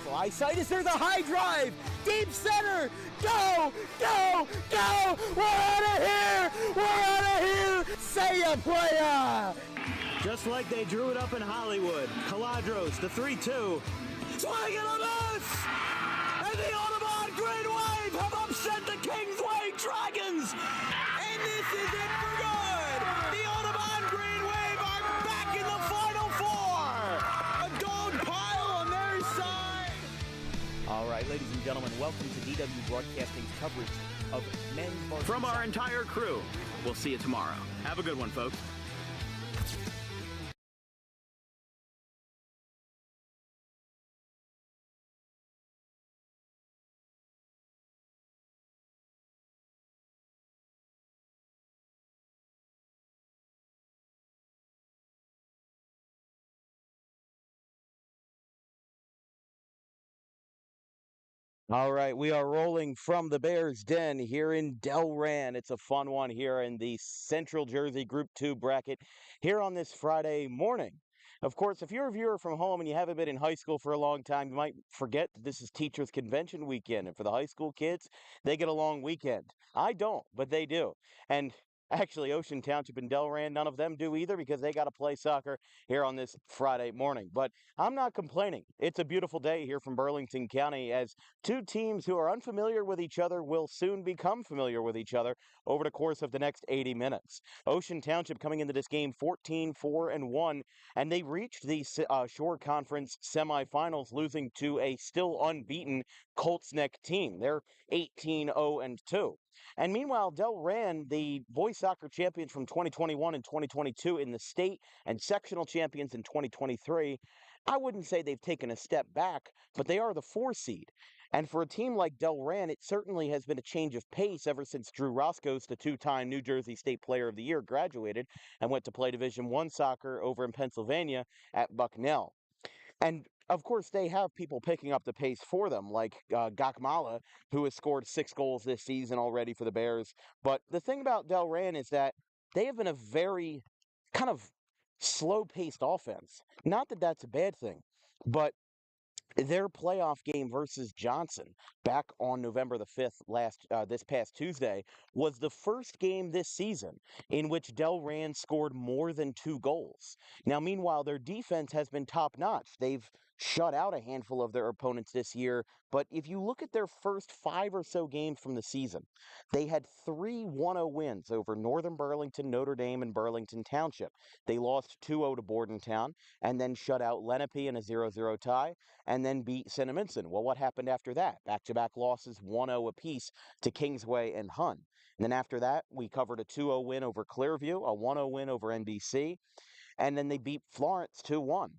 beautiful eyesight. Is there the high drive? Deep center. Go, go, go. We're out of here. We're out of here. Say ya, playa. Just like they drew it up in Hollywood. Caladros, the 3-2. Swing and a miss! And the Audubon Green Wave have upset the Kingsway Dragons! And this is it for good! The Audubon Green Wave are back in the Final Four! A gold pile on their side! All right, ladies and gentlemen, welcome to DW Broadcasting's coverage of men's varsity. From our entire crew, we'll see you tomorrow. Have a good one, folks. All right, we are rolling from the Bears' Den here in Delran. It's a fun one here in the Central Jersey Group 2 bracket here on this Friday morning. Of course, if you're a viewer from home and you haven't been in high school for a long time, you might forget that this is Teachers Convention weekend. And for the high school kids, they get a long weekend. I don't, but they do. And actually, Ocean Township and Delran, none of them do either because they got to play soccer here on this Friday morning. But I'm not complaining. It's a beautiful day here from Burlington County as two teams who are unfamiliar with each other will soon become familiar with each other over the course of the next 80 minutes. Ocean Township coming into this game 14-4-1, and they reached the Shore Conference semifinals, losing to a still unbeaten Colts Neck team. They're 18-0-2. And meanwhile, Delran, the boys soccer champions from 2021 and 2022 in the state and sectional champions in 2023, I wouldn't say they've taken a step back, but they are the 4 seed. And for a team like Delran, it certainly has been a change of pace ever since Drew Roscoe's, the 2-time New Jersey State Player of the Year, graduated and went to play Division I soccer over in Pennsylvania at Bucknell. And of course, they have people picking up the pace for them, like Gakmala, who has scored 6 goals this season already for the Bears. But the thing about Delran is that they have been a very kind of slow-paced offense. Not that that's a bad thing, but their playoff game versus Johnson back on November the 5th this past Tuesday was the first game this season in which Delran scored more than 2 goals. Now, meanwhile, their defense has been top-notch. They've shut out a handful of their opponents this year, but if you look at their first 5 or so games from the season, they had 3 1-0 wins over Northern Burlington, Notre Dame, and Burlington Township. They lost 2-0 to Bordentown and then shut out Lenape in a 0-0 tie, and then beat Cinnaminson. Well, what happened after that? Back-to-back losses, 1-0 apiece to Kingsway and Hun. And then after that, we covered a 2-0 win over Clearview, a 1-0 win over NBC, and then they beat Florence 2-1.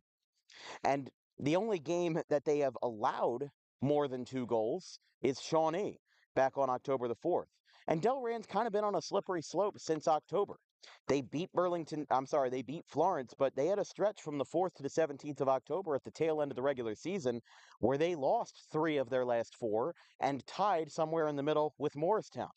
And the only game that they have allowed more than 2 goals is Shawnee back on October the 4th. And Delran's kind of been on a slippery slope since October. They beat they beat Florence, but they had a stretch from the 4th to the 17th of October at the tail end of the regular season where they lost 3 of their last 4 and tied somewhere in the middle with Morristown.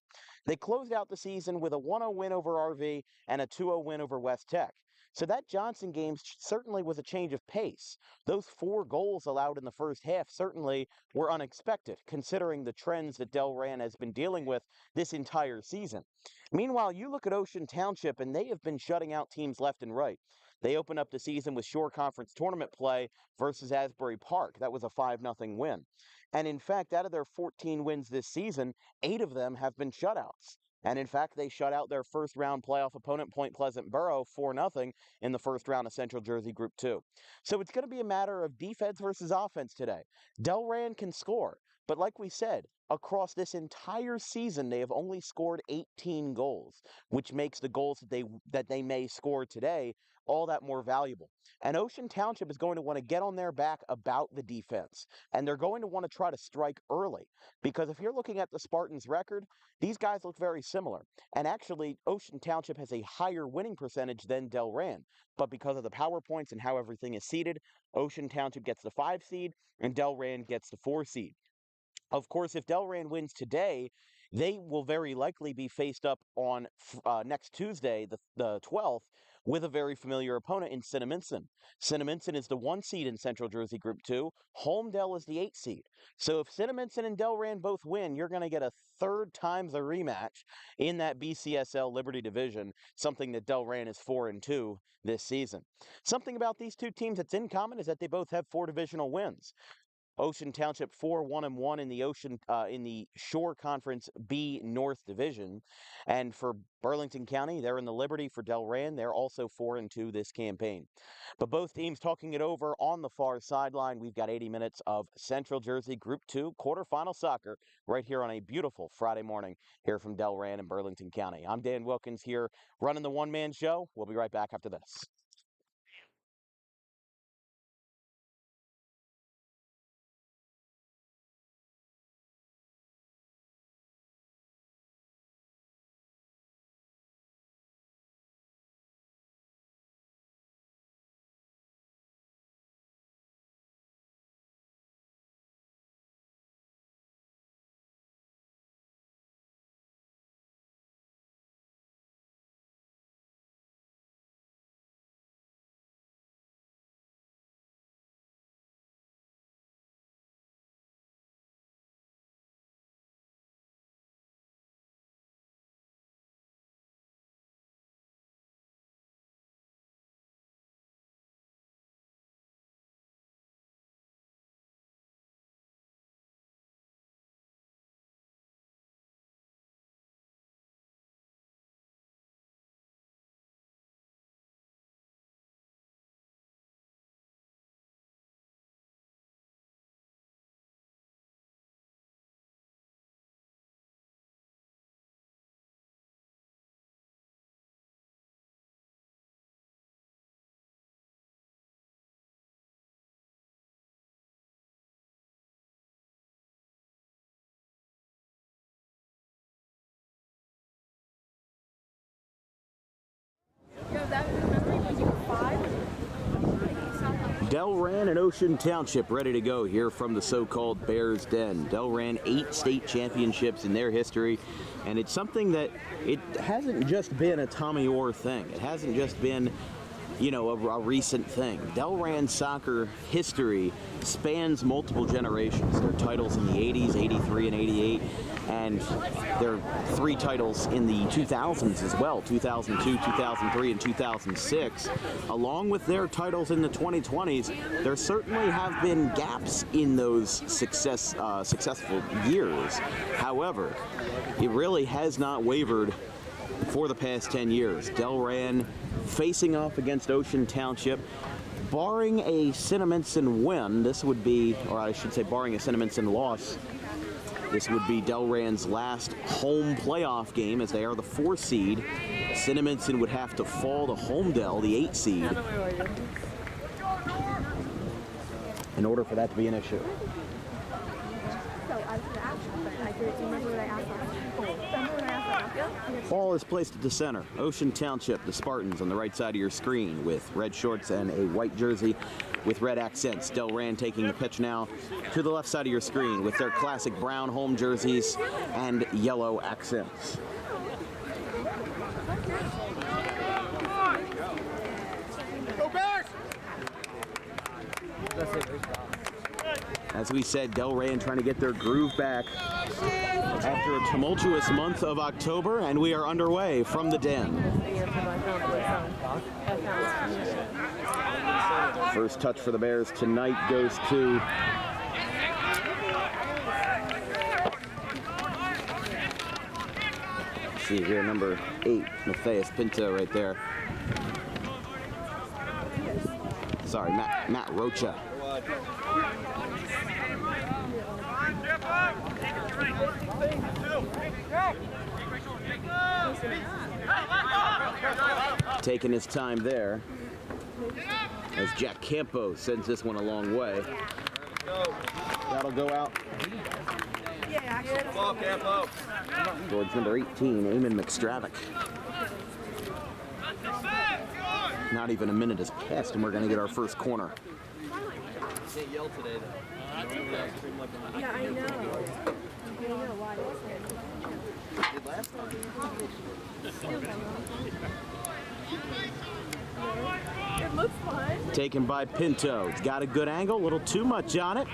They closed out the season with a 1-0 win over RV and a 2-0 win over West Tech. So that Johnson game certainly was a change of pace. Those 4 goals allowed in the first half certainly were unexpected, considering the trends that Delran has been dealing with this entire season. Meanwhile, you look at Ocean Township, and they have been shutting out teams left and right. They opened up the season with Shore Conference tournament play versus Asbury Park. That was a 5-0 win. And in fact, out of their 14 wins this season, 8 of them have been shutouts. And in fact, they shut out their first-round playoff opponent, Point Pleasant Borough, 4-0 in the first round of Central Jersey Group 2. So it's going to be a matter of defense versus offense today. Delran can score, but like we said, across this entire season, they have only scored 18 goals, which makes the goals that they may score today all that more valuable. And Ocean Township is going to want to get on their back about the defense, and they're going to want to try to strike early, because if you're looking at the Spartans' record, these guys look very similar. And actually, Ocean Township has a higher winning percentage than Delran, but because of the power points and how everything is seeded, Ocean Township gets the 5 seed and Delran gets the 4 seed. Of course, if Delran wins today, they will very likely be faced up on next Tuesday, the 12th, with a very familiar opponent in Cinnaminson. Cinnaminson is the 1 seed in Central Jersey Group 2. Holmdel is the 8 seed. So if Cinnaminson and Delran both win, you're going to get a third time the rematch in that BCSL Liberty Division, something that Delran is 4-2 this season. Something about these two teams that's in common is that they both have 4 divisional wins. Ocean Township 4-1-1 in the Shore Conference B North Division, and for Burlington County, they're in the Liberty. For Delran, they're also 4-2 this campaign. But both teams talking it over on the far sideline. We've got 80 minutes of Central Jersey Group 2 quarterfinal soccer right here on a beautiful Friday morning here from Delran and Burlington County. I'm Dan Wilkins here running the one-man show. We'll be right back after this. Delran and Ocean Township ready to go here from the so-called Bears Den. Delran 8 state championships in their history, and it's something that it hasn't just been a Tommy Orr thing. It hasn't just been, you know, a recent thing. Delran soccer history spans multiple generations. Their titles in the 80s, 83 and 88, and their 3 titles in the 2000s as well, 2002, 2003, and 2006. Along with their titles in the 2020s, there certainly have been gaps in those successful years. However, it really has not wavered for the past 10 years. Delran facing off against Ocean Township. Barring a Cinnaminson win, this would be, or I should say barring a Cinnaminson loss, this would be Delran's last home playoff game, as they are the 4 seed. Cinnaminson would have to fall to Holmdel, the 8 seed, in order for that to be an issue. Ball is placed at the center. Ocean Township, the Spartans, on the right side of your screen with red shorts and a white jersey with red accents. Delran taking the pitch now to the left side of your screen with their classic brown home jerseys and yellow accents. As we said, Delran trying to get their groove back after a tumultuous month of October, and we are underway from the Den. First touch for the Bears tonight goes to see here, number 8, Matthias Pinto right there. Sorry, Matt Rocha. Taking his time there as Jack Campo sends this one a long way. That'll go out. Towards number 18, Eamon McStravick. Not even a minute has passed and we're going to get our first corner. Can't yell today, though. Yeah, I know. I know why. Did last time. It looks fun. Taken by Pinto. It's got a good angle, a little too much on it.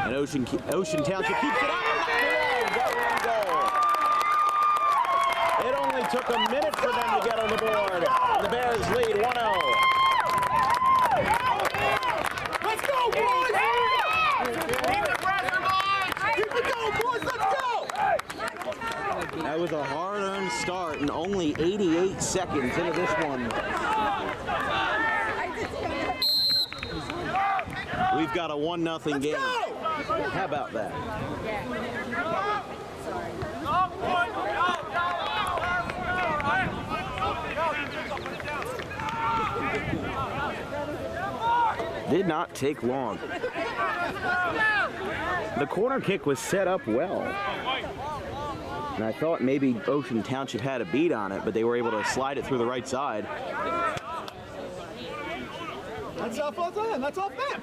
And Ocean Township keeps it up. Goal. It only took a minute for them to get on the board. The Bears lead 1-0. Let's go, boys! Keep it going, boys! Let's go! That was a hard-earned start, and only 88 seconds into this one. We've got a 1-0 game. How about that? Did not take long. The corner kick was set up well. And I thought maybe Ocean Township had a beat on it, but they were able to slide it through the right side. That's off them. That's off them.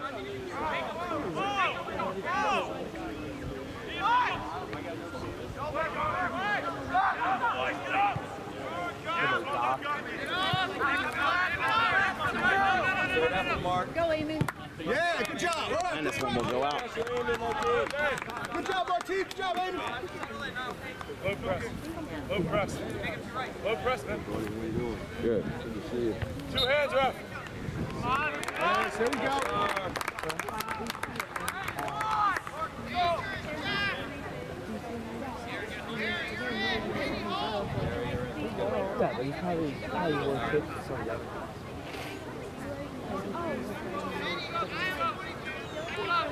Go, Eamon. Yeah, good job. And this one will go out. Good job, Martine. Good job, Amy. Low press. Low press. Low press, man. Good. Good to see you. 2 hands, ref. Yes, here we go. Yeah, but you probably won't fit something.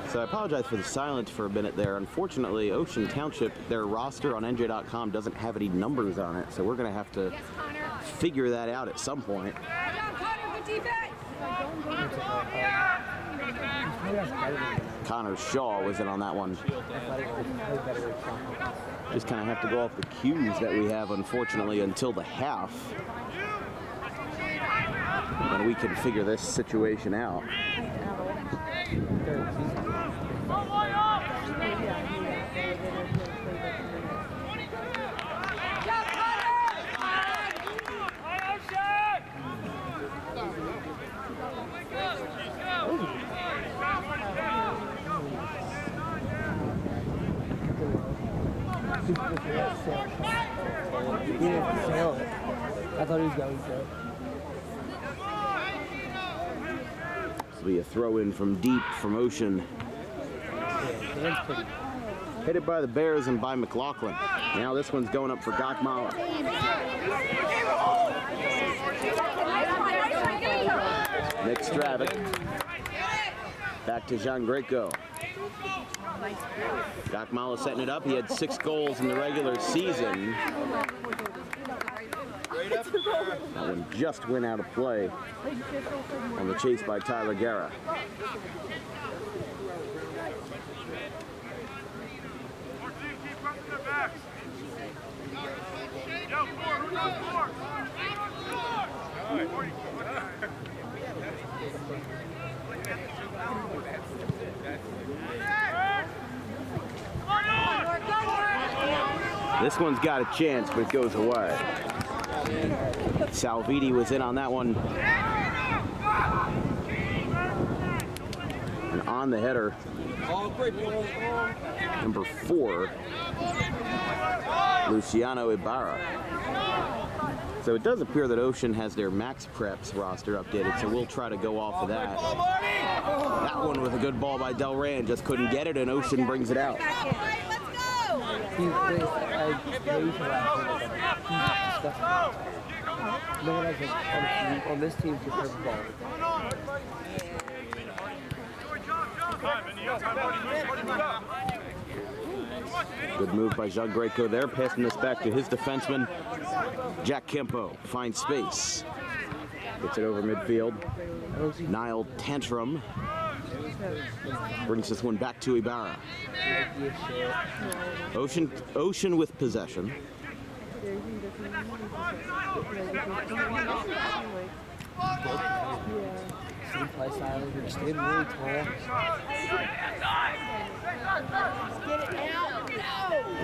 So I apologize for the silence for a minute there. Unfortunately, Ocean Township, their roster on NJ.com doesn't have any numbers on it, so we're going to have to figure that out at some point. Connor Shaw was in on that one. Just kind of have to go off the cues that we have, unfortunately, until the half. And we can figure this situation out. I thought he was going to. This will be a throw in from deep from Ocean. Headed by the Bears and by McLaughlin. Now this one's going up for Gokmala. Nick Stravic. Back to Jean Greco. Gokmala setting it up. He had 6 goals in the regular season. That one just went out of play on the chase by Tyler Guerra. This one's got a chance, but it goes away. Salviti was in on that one. And on the header, number 4, Luciano Ibarra. So it does appear that Ocean has their Max Preps roster updated, so we'll try to go off of that. That one with a good ball by Delran, just couldn't get it, and Ocean brings it out. No one else on this team can serve the ball. Good move by Jean Greco there, passing this back to his defenseman, Jack Kempo. Finds space. Gets it over midfield. Niall Tantrum brings this one back to Ibarra. Ocean with possession. Play style, you're standing really tall.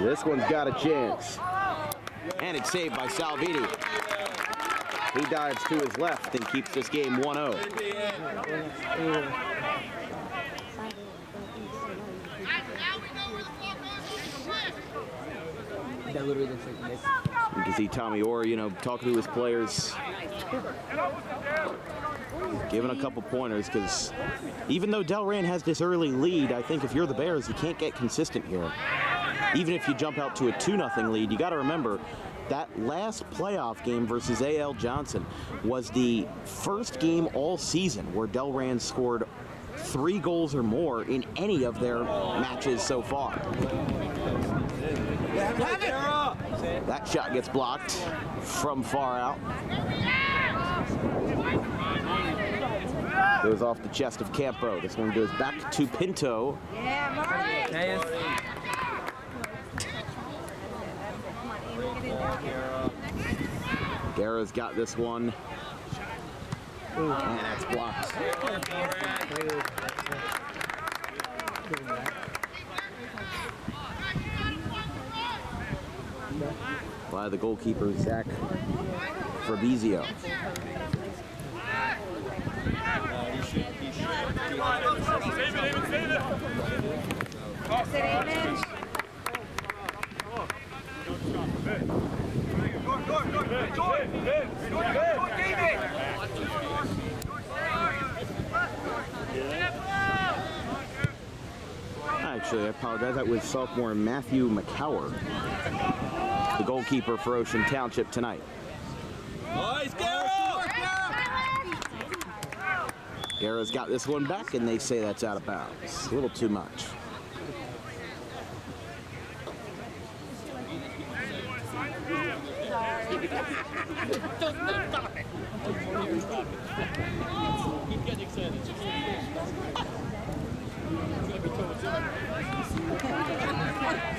This one's got a chance. And it's saved by Salviti. He dives to his left and keeps this game 1-0. That literally looks like this. You can see Tommy Orr, you know, talking to his players, giving a couple pointers, because even though Delran has this early lead, I think if you're the Bears, you can't get consistent here. Even if you jump out to a 2-0 lead, you got to remember that last playoff game versus A.L. Johnson was the first game all season where Delran scored 3 goals or more in any of their matches so far. That shot gets blocked from far out. Goes off the chest of Campo. This one goes back to Pinto. Guerra's got this one. And that's blocked. By the goalkeeper, Zach Fabrizio. Actually, I apologize. That was sophomore Matthew McCower, the goalkeeper for Ocean Township tonight. Guerra's got this one back, and they say that's out of bounds. A little too much.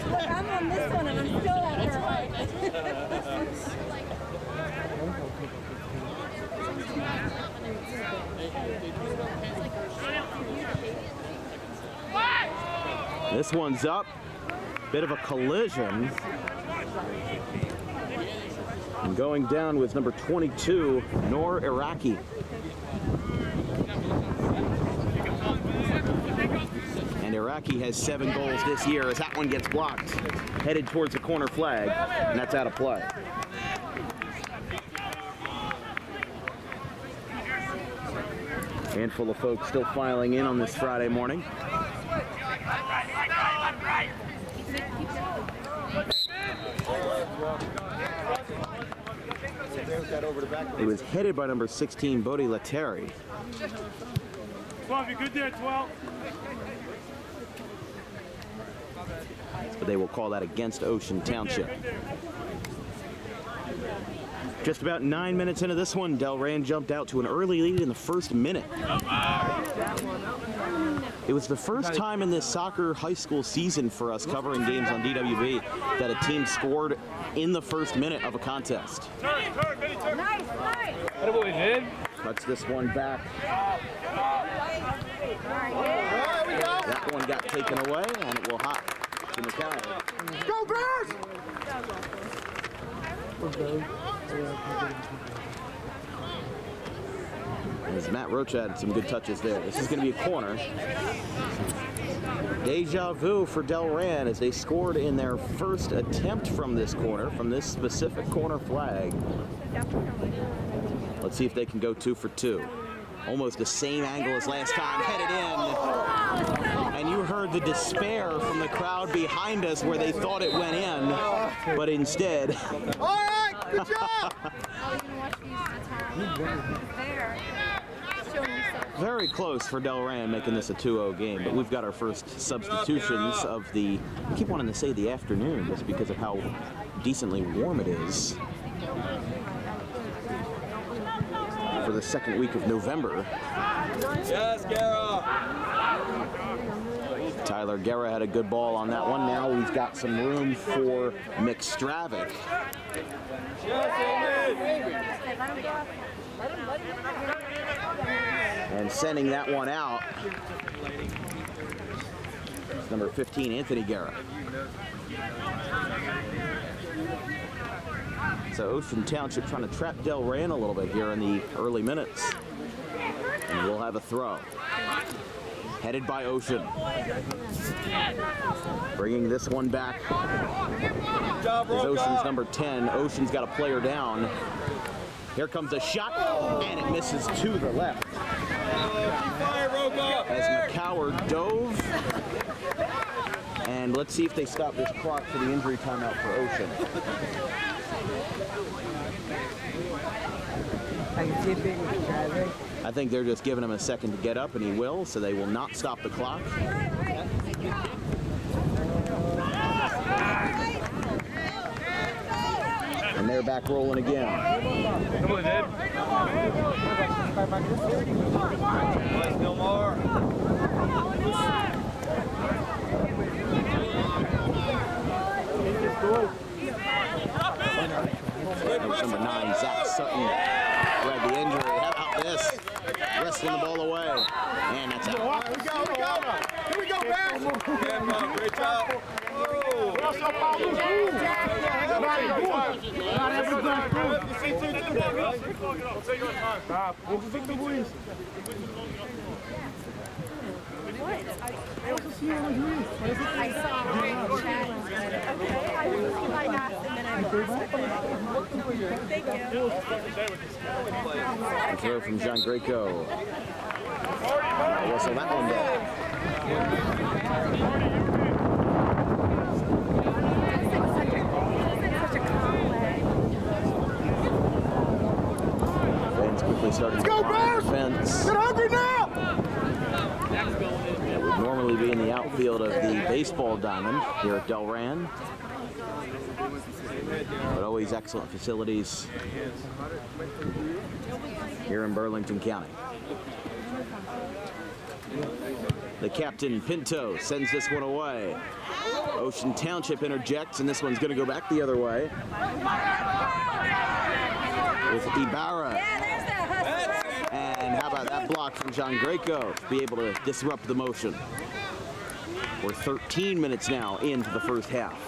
Look, I'm on this one and I'm still at her height. This one's up. Bit of a collision. And going down was number 22, Noor Iraqi. And Iraqi has 7 goals this year as that one gets blocked. Headed towards the corner flag, and that's out of play. Handful of folks still filing in on this Friday morning. It was headed by number 16, Bodie Leteri. 12, you're good there, 12. But they will call that against Ocean Township. Just about 9 minutes into this one, Delran jumped out to an early lead in the first minute. It was the first time in this soccer high school season for us covering games on DWB that a team scored in the first minute of a contest. Nice. Cuts this one back. That one got taken away, and it will hop to McCown. Go Bears! As Matt Roach had some good touches there. This is going to be a corner. Deja vu for Delran as they scored in their first attempt from this corner, from this specific corner flag. Let's see if they can go 2 for 2. Almost the same angle as last time, headed in. And you heard the despair from the crowd behind us where they thought it went in, but instead. All right, good job. Very close for Delran making this a 2-0 game, but we've got our first substitutions of the, I keep wanting to say the afternoon just because of how decently warm it is. For the second week of November. Yes, Guerra. Tyler Guerra had a good ball on that one. Now he's got some room for McStravick. And sending that one out. It's number 15, Anthony Guerra. So Ocean Township trying to trap Delran a little bit here in the early minutes. And we'll have a throw. Headed by Ocean. Bringing this one back is Ocean's number 10. Ocean's got a player down. Here comes a shot, and it misses to the left. As McCoward dove. And let's see if they stop this clock for the injury timeout for Ocean. I think they're just giving him a second to get up, and he will, so they will not stop the clock. And they're back rolling again. Come on, Ed. Number 9, Zach Sutton, who had the injury. How about this? Wrestling the ball away. And that's out. Here we go, Bears. Great job. I saw it. Okay, I will see my ass and then I will. Thank you. Throw from John Greco. Whistle that one down. Fans quickly starting to find defense. Get hungry now! It would normally be in the outfield of the baseball diamond here at Delran. But always excellent facilities here in Burlington County. The captain, Pinto, sends this one away. Ocean Township interjects, and this one's going to go back the other way. With Ibarra. And how about that block from John Greco to be able to disrupt the motion. We're 13 minutes now into the first half.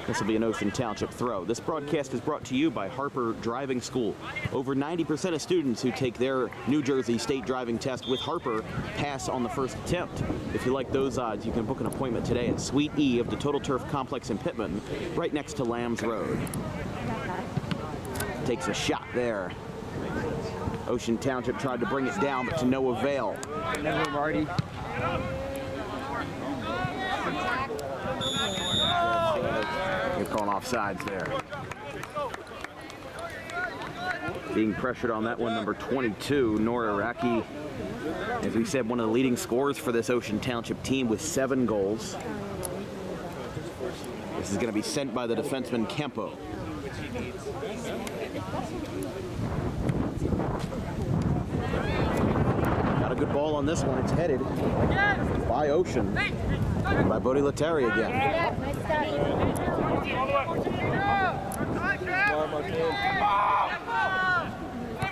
This will be an Ocean Township throw. This broadcast is brought to you by Harper Driving School. Over 90% of students who take their New Jersey State driving test with Harper pass on the first attempt. If you like those odds, you can book an appointment today at Suite E of the Total Turf Complex in Pittman, right next to Lambs Road. Takes a shot there. Ocean Township tried to bring it down, but to no avail. Never, Marty. You're calling offsides there. Being pressured on that one, number 22, Nora Iraqi. As we said, one of the leading scorers for this Ocean Township team with 7 goals. This is going to be sent by the defenseman Campo. Got a good ball on this one. It's headed by Ocean. By Bodie Letary again.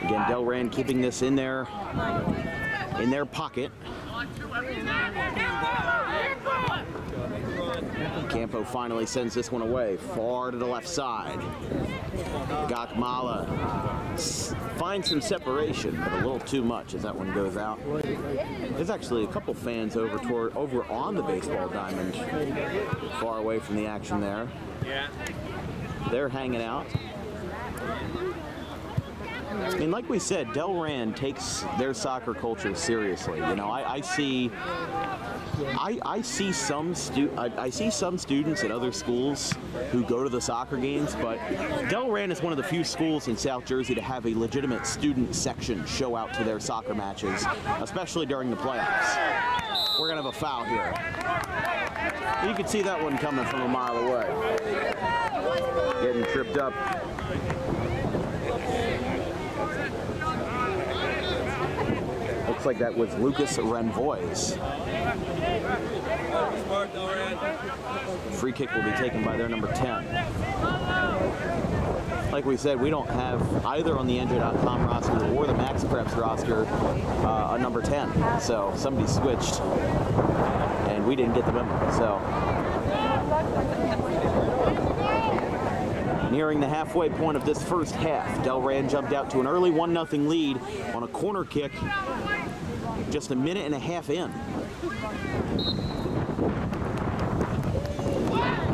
Again, Delran keeping this in their pocket. Campo finally sends this one away, far to the left side. Gakmala finds some separation, but a little too much as that one goes out. There's actually a couple fans over on the baseball diamond, far away from the action there. They're hanging out. I mean, like we said, Delran takes their soccer culture seriously. You know, I see some students at other schools who go to the soccer games, but Delran is one of the few schools in South Jersey to have a legitimate student section show out to their soccer matches, especially during the playoffs. We're gonna have a foul here. You can see that one coming from a mile away. Getting tripped up. Looks like that was Lucas Renvois. Free kick will be taken by their number 10. Like we said, we don't have either on the NJ.com roster or the Max Preps roster a number 10. So somebody switched, and we didn't get the memo. So nearing the halfway point of this first half, Delran jumped out to an early 1-0 lead on a corner kick just a minute and a half in.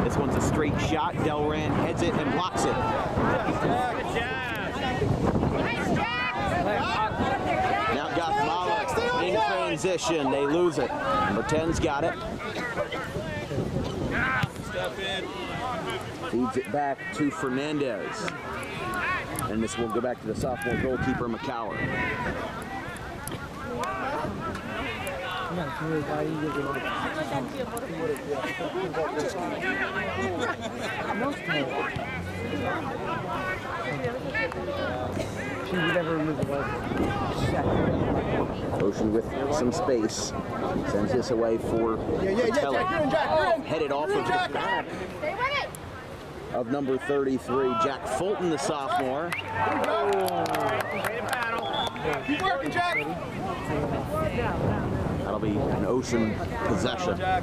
This one's a straight shot. Delran heads it and blocks it. Now Guatemala in transition. They lose it. Number 10's got it. Feeds it back to Fernandez. And this will go back to the sophomore goalkeeper, McCower. Ocean with some space. Sends this away for Patella. Headed off of the back of number 33, Jack Fulton, the sophomore. Keep working, Jack. That'll be an Ocean possession. Go, Jack!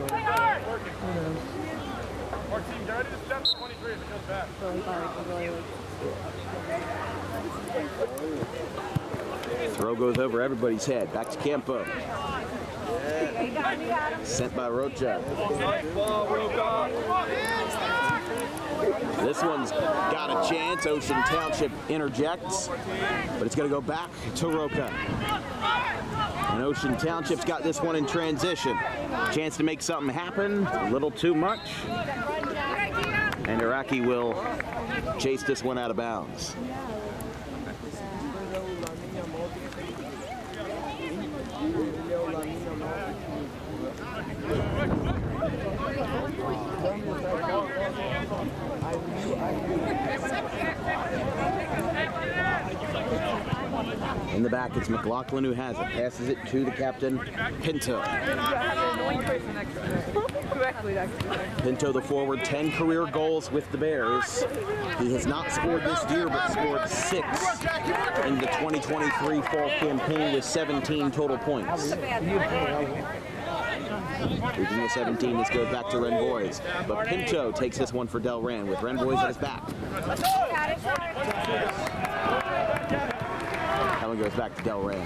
Play hard! Our team, get ready to step to 23 if it goes back. Throw goes over everybody's head. Back to Campo. Sent by Rocha. This one's got a chance. Ocean Township interjects, but it's going to go back to Roca. And Ocean Township's got this one in transition. Chance to make something happen. A little too much. And Iraqi will chase this one out of bounds. In the back, it's McLaughlin who has it. Passes it to the captain, Pinto. Pinto, the forward, 10 career goals with the Bears. He has not scored this year, but scored 6 in the 2023 fall campaign with 17 total points. Reaching the 17, this goes back to Renvois. But Pinto takes this one for Delran with Renvois at his back. That one goes back to Delran.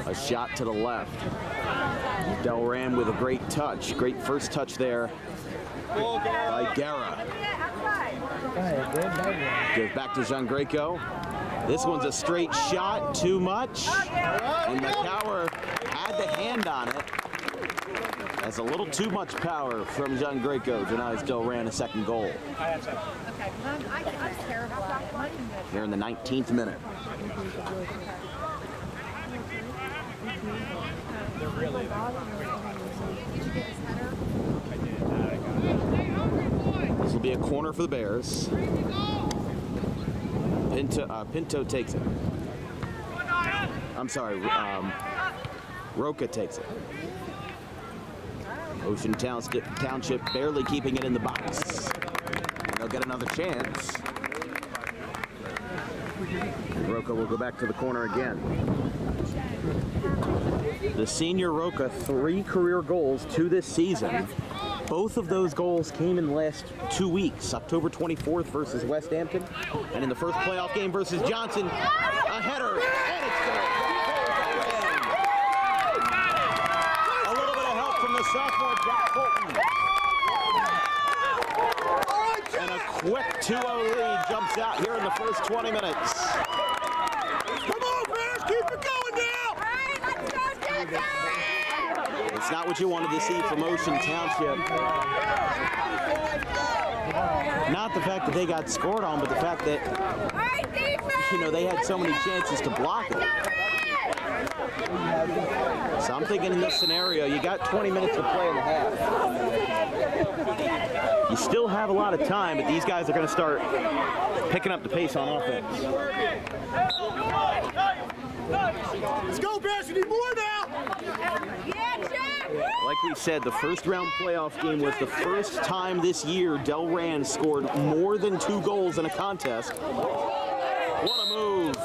A shot to the left. Delran with a great touch. Great first touch there by Guerra. Goes back to Jean Greco. This one's a straight shot, too much. And McCower had the hand on it. That's a little too much power from Jean Greco. Denies Delran a second goal. Here in the 19th minute. This will be a corner for the Bears. Pinto takes it. I'm sorry, Roca takes it. Ocean Township barely keeping it in the box. And they'll get another chance. And Roca will go back to the corner again. The senior Roca, 3 career goals to this season. Both of those goals came in the last 2 weeks. October 24th versus West Hampton, and in the first playoff game versus Johnson, a header, and it's good. A little bit of help from the sophomore Jack Fulton. And a quick 2-0 lead jumps out here in the first 20 minutes. Come on, Bears, keep it going now. All right, let's go, Jackson! It's not what you wanted to see from Ocean Township. Not the fact that they got scored on, but the fact that, you know, they had so many chances to block it. So I'm thinking in this scenario, you got 20 minutes to play in the half. You still have a lot of time, but these guys are going to start picking up the pace on offense. Let's go, Bears. We need more now. Like we said, the first round playoff game was the first time this year Delran scored more than 2 goals in a contest. What a move.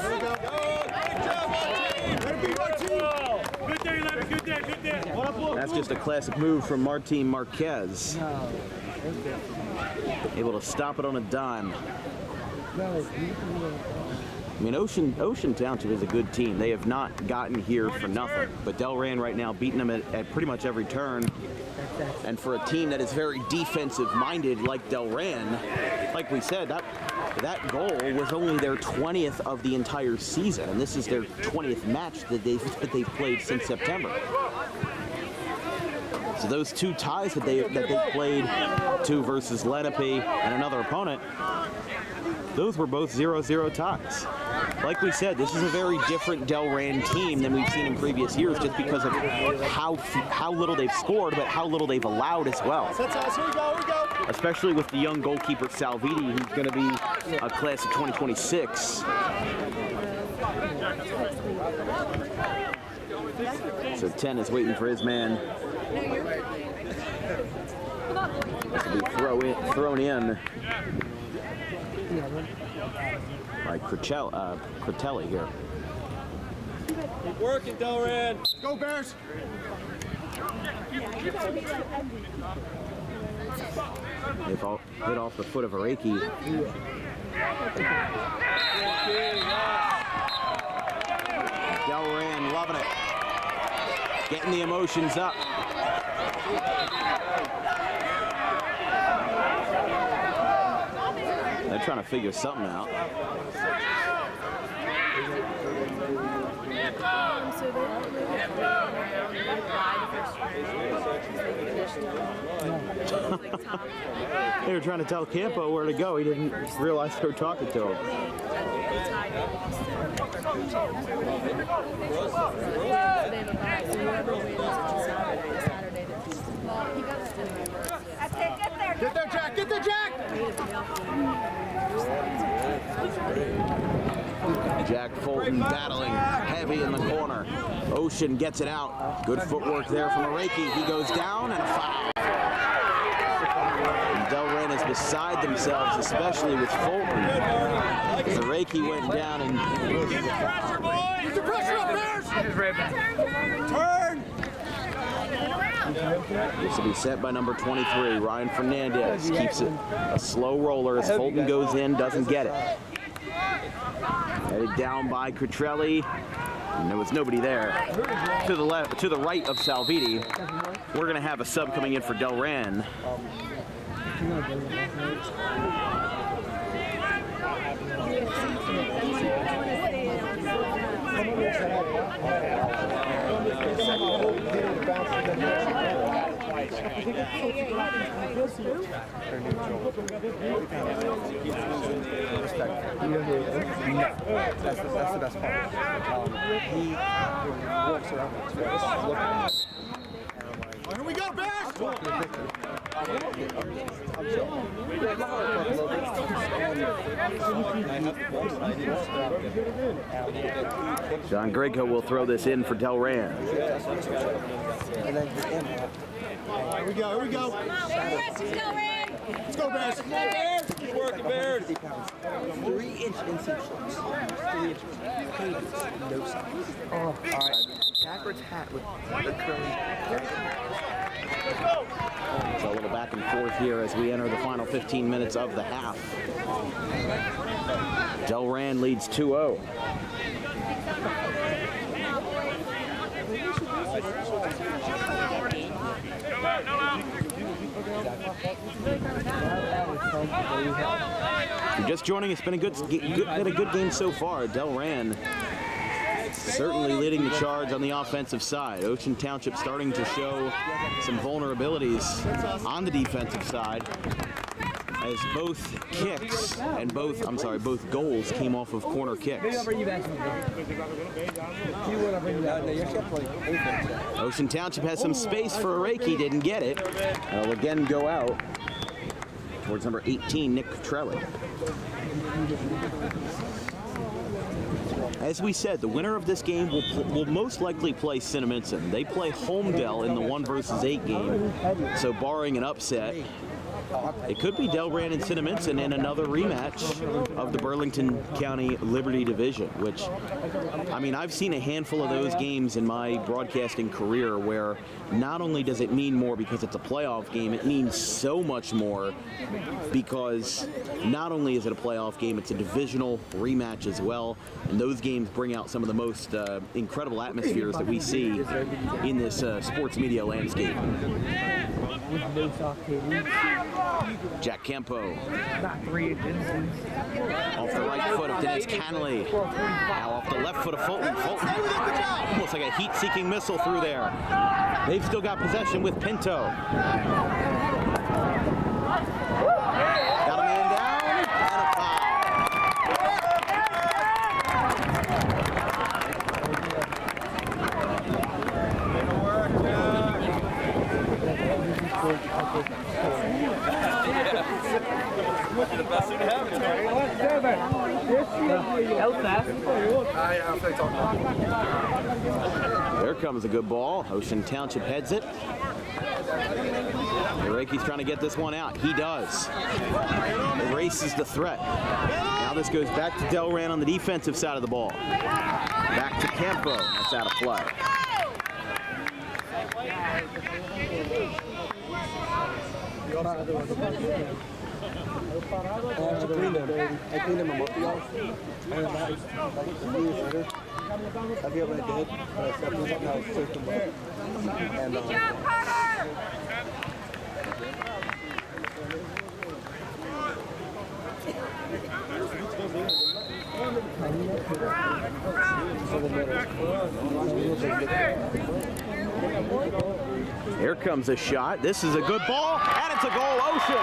That's just a classic move from Martin Marquez. Able to stop it on a dime. I mean, Ocean Township is a good team. They have not gotten here for nothing. But Delran right now beating them at pretty much every turn. And for a team that is very defensive-minded like Delran, like we said, that goal was only their 20th of the entire season, and this is their 20th match that they've played since September. So those 2 ties that they played, 2 versus Lenape and another opponent, those were both 0-0 ties. Like we said, this is a very different Delran team than we've seen in previous years, just because of how little they've scored, but how little they've allowed as well. Here we go. Especially with the young goalkeeper Salviti, who's going to be a class of 2026. So 10 is waiting for his man. This will be thrown in by Critelli here. Keep working, Delran. Go, Bears. Hit off the foot of Araki. Delran loving it. Getting the emotions up. They're trying to figure something out. They were trying to tell Campo where to go. He didn't realize they were talking to him. Get there, Jack. Get there, Jack. Jack Fulton battling heavy in the corner. Ocean gets it out. Good footwork there from Araki. He goes down and a foul. And Delran is beside themselves, especially with Fulton. As Araki went down and... Get the pressure up, Bears. Turn. This will be set by number 23, Ryan Fernandez. Keeps it a slow roller as Fulton goes in, doesn't get it. Headed down by Cutrelli, and there was nobody there. To the left, to the right of Salviti, we're going to have a sub coming in for Delran. That's the best part. He walks around Here we go, Bears. John Grego will throw this in for Delran. Here we go. Let's go, Bears. Keep working, Bears. 3-inch inside shots. 3-inch cadence, no size. All right. Backwards hat with the curly. So a little back and forth here as we enter the final 15 minutes of the half. Delran leads 2-0. If you're just joining, it's been a good game so far. Delran certainly leading the charge on the offensive side. Ocean Township starting to show some vulnerabilities on the defensive side. as both kicks and both goals came off of corner kicks. Ocean Township has some space for Reiki, didn't get it. It'll again go out towards number 18, Nick Petrelli. As we said, the winner of this game will most likely play Cinnaminson. They play Holmdel in the 1-versus-8 game, so barring an upset, it could be Delran and Cinnaminson in another rematch of the Burlington County Liberty Division, which, I mean, I've seen a handful of those games in my broadcasting career where not only does it mean more because it's a playoff game, it means so much more because not only is it a playoff game, it's a divisional rematch as well, and those games bring out some of the most incredible atmospheres that we see in this sports media landscape. Jack Campo. Off the right foot of Denise Cannelly. Now off the left foot of Fulton. Fulton, almost like a heat-seeking missile through there. They've still got possession with Pinto. Got a man down and a foul. There comes a good ball. Ocean Township heads it. Reiki's trying to get this one out. He does. Erases the threat. Now this goes back to Delran on the defensive side of the ball. Back to Campo. That's out of play. I cleaned him up, y'all. I forget what I did, but I said something I was soaking wet. And Here comes a shot. This is a good ball, and it's a goal, Ocean.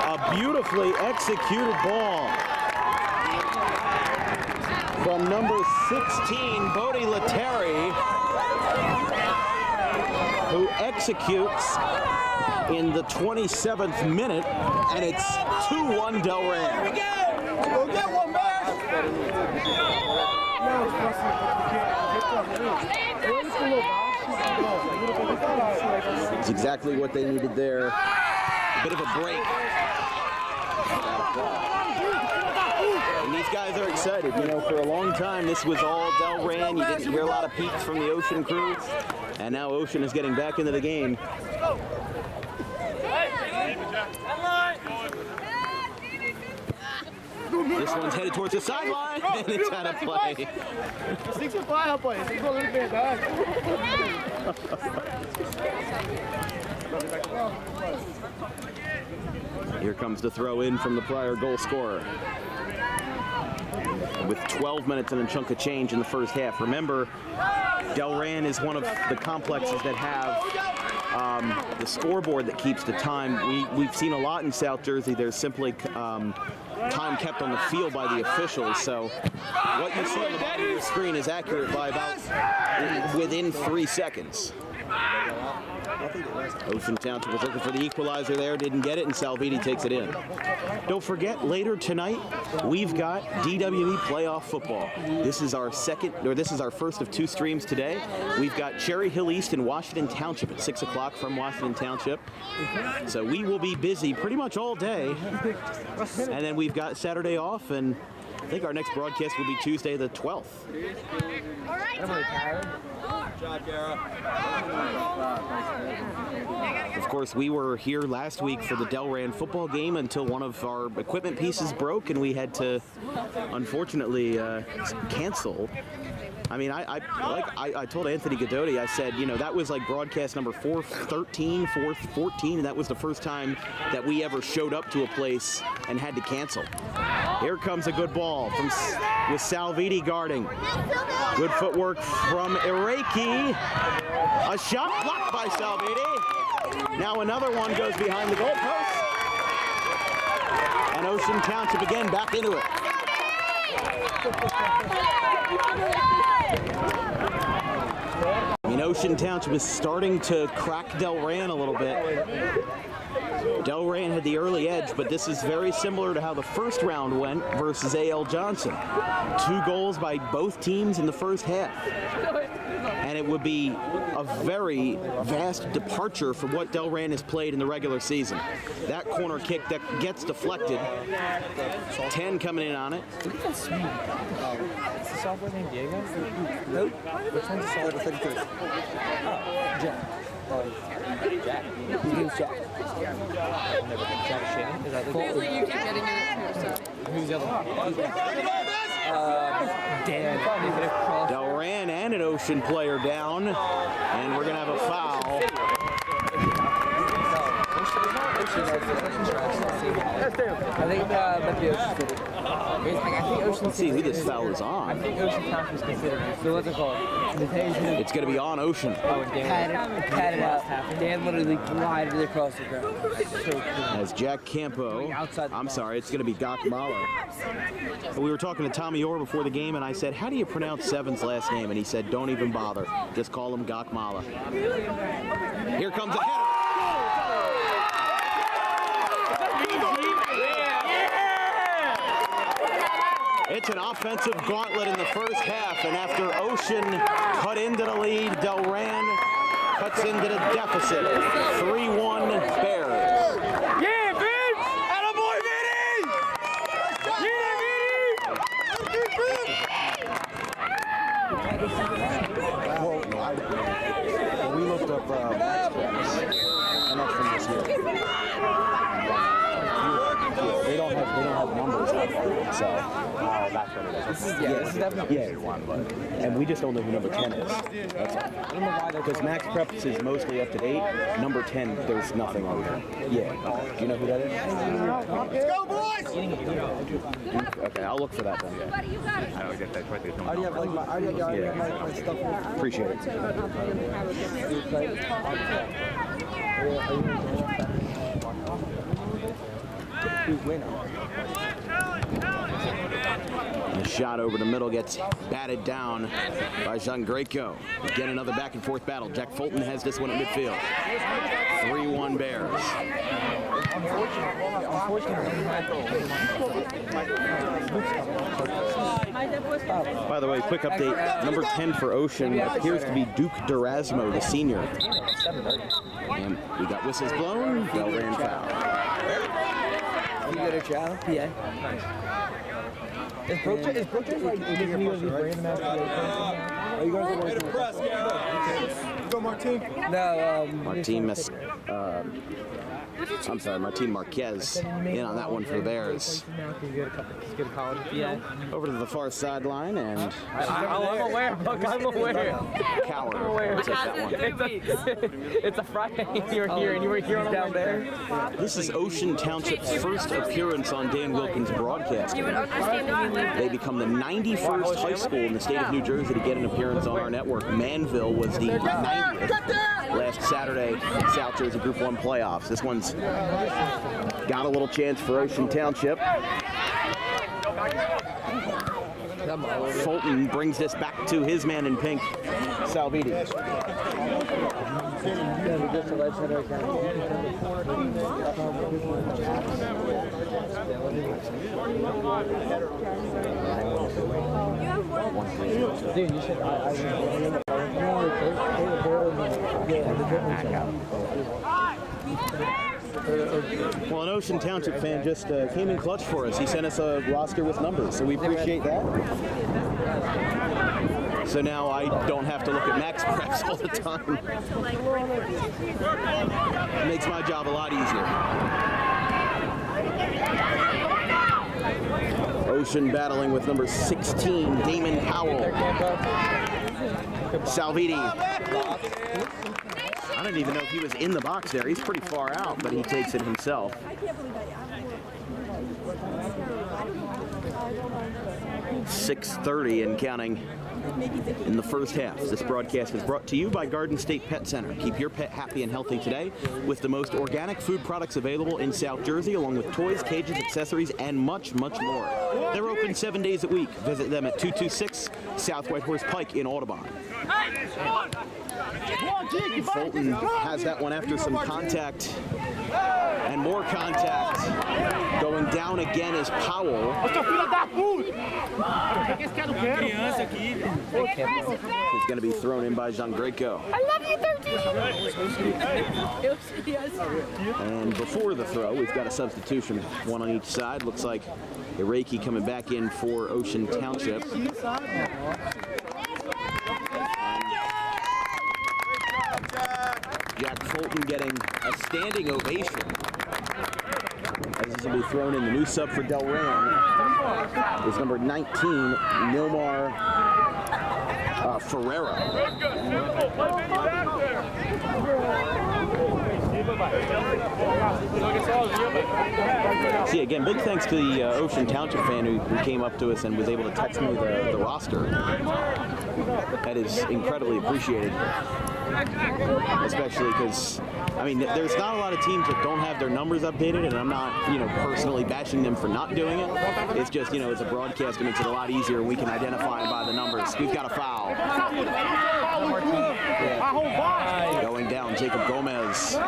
A beautifully executed ball from number 16, Bodie Letary, who executes in the 27th minute, and it's 2-1 Delran. Go get one, man! It's exactly what they needed there. A bit of a break. And these guys are excited. You know, for a long time, this was all Delran. You didn't hear a lot of peaks from the Ocean crew. And now Ocean is getting back into the game. This one's headed towards the sideline, and it's out of play. Here comes the throw in from the prior goal scorer. With 12 minutes and a chunk of change in the first half. Remember, Delran is one of the complexes that have the scoreboard that keeps the time. We've seen a lot in South Jersey. There's simply time kept on the field by the officials. So what you see on the bottom of your screen is accurate by about within 3 seconds. Ocean Township was looking for the equalizer there, didn't get it, and Salvini takes it in. Don't forget, later tonight, we've got DWE playoff football. This is our first of 2 streams today. We've got Cherry Hill East and Washington Township at 6 o'clock from Washington Township. So we will be busy pretty much all day. And then we've got Saturday off, and I think our next broadcast will be Tuesday the 12th. All right, Tyler. Good job, Gara. Of course, we were here last week for the Delran football game until one of our equipment pieces broke, and we had to, unfortunately, cancel. I mean, I told Anthony Godotti, I said, you know, that was like broadcast number 413, 414, and that was the first time that we ever showed up to a place and had to cancel. Here comes a good ball with Salvini guarding. Good footwork from Ireki. A shot blocked by Salvini. Now another one goes behind the goalpost. And Ocean Township again back into it. I mean, Ocean Township is starting to crack Delran a little bit. Delran had the early edge, but this is very similar to how the first round went versus A.L. Johnson. 2 goals by both teams in the first half. And it would be a very vast departure from what Delran has played in the regular season. That corner kick that gets deflected. 10 coming in on it. Is the software named Diego? Nope. Which one's the software? 33. Jack. Jack. His name's Jack. Jack Shannon? Is that the Usually you keep getting it too, so. Who's the other one? Dan. Delran and an Ocean player down, and we're going to have a foul. I think might be Ocean City. I think Ocean Let's see who this foul is I on. think Ocean Township is considered. So what's it called? It's going to be on Ocean. Had it out. Dan literally glided across the ground. So cool. As Jack Campo, I'm sorry, it's going to be Gok Mahler. We were talking to Tommy Orr before the game, and I said, how do you pronounce Seven's last name? And he said, don't even bother. Just call him Gok Mahler. Here comes a header. It's an offensive gauntlet in the first half, and after Ocean cut into the lead, Delran cuts into the deficit. 3-1 Bears. Yeah, Vince! Attaboy, Vinny! Yeah, We looked up and that's from this year. They don't have numbers out there, so that's what it is. This is definitely one, but and we just don't know who number 10 is. That's all. I don't know why they're Because Max Preps is mostly up to date. Number 10, there's nothing on there. Yeah. Do you know who that is? Let's go, boys! Okay, I'll look for that then. Buddy, you got it. I don't get that quite. There's no I already have number. like my stuff. Appreciate it. Who's winning? The shot over the middle gets batted down by Jean Greco. Again, another back and forth battle. Jack Fulton has this one at midfield. 3-1 Bears. By the way, quick update. Number 10 for Ocean appears to be Duke Durasmo, the senior. And we got whistles blown. Delran foul. You got a job? Yeah. Is Brooklyn like giving you these random ass? Are you guys going to press? Go, Martin. No, Martin Marquez in on that one for the Bears. Over to the far sideline, and I'm aware, Buck. I'm aware. Coward will take that one. It's a Friday. You're here, and you were here down there. This is Ocean Township's first appearance on Dan Wilkins Broadcasting. They become the 91st high school in the state of New Jersey to get an appearance on our network. Manville was the 90th last Saturday in South Jersey Group 1 playoffs. This one's got a little chance for Ocean Township. Fulton brings this back to his man in pink, Salviti. Dude, you should. Well, an Ocean Township fan just came in clutch for us. He sent us a roster with numbers, so we appreciate that. So now I don't have to look at Max Preps all the time. It makes my job a lot easier. Ocean battling with number 16, Damon Powell. Salviti. I don't even know if he was in the box there. He's pretty far out, but he takes it himself. 6:30 and counting in the first half. This broadcast is brought to you by Garden State Pet Center. Keep your pet happy and healthy today with the most organic food products available in South Jersey, along with toys, cages, accessories, and much, much more. They're open 7 days a week. Visit them at 226 South White Horse Pike in Audubon. Fulton has that one after some contact and more contact. Going down again is Powell. He's going to be thrown in by Jean Greco. I love you, 13! And before the throw, we've got a substitution, one on each side. Looks like Iraqi coming back in for Ocean Township. Jack Fulton getting a standing ovation as this will be thrown in. The new sub for Delran is number 19, Nilmar Ferreira. See, again, big thanks to the Ocean Township fan who came up to us and was able to text me the roster. That is incredibly appreciated. Especially because, I mean, there's not a lot of teams that don't have their numbers updated, and I'm not, personally bashing them for not doing it. It's just, as a broadcaster, it makes it a lot easier when we can identify by the numbers. We've got a foul. Going down, Jacob Gomez.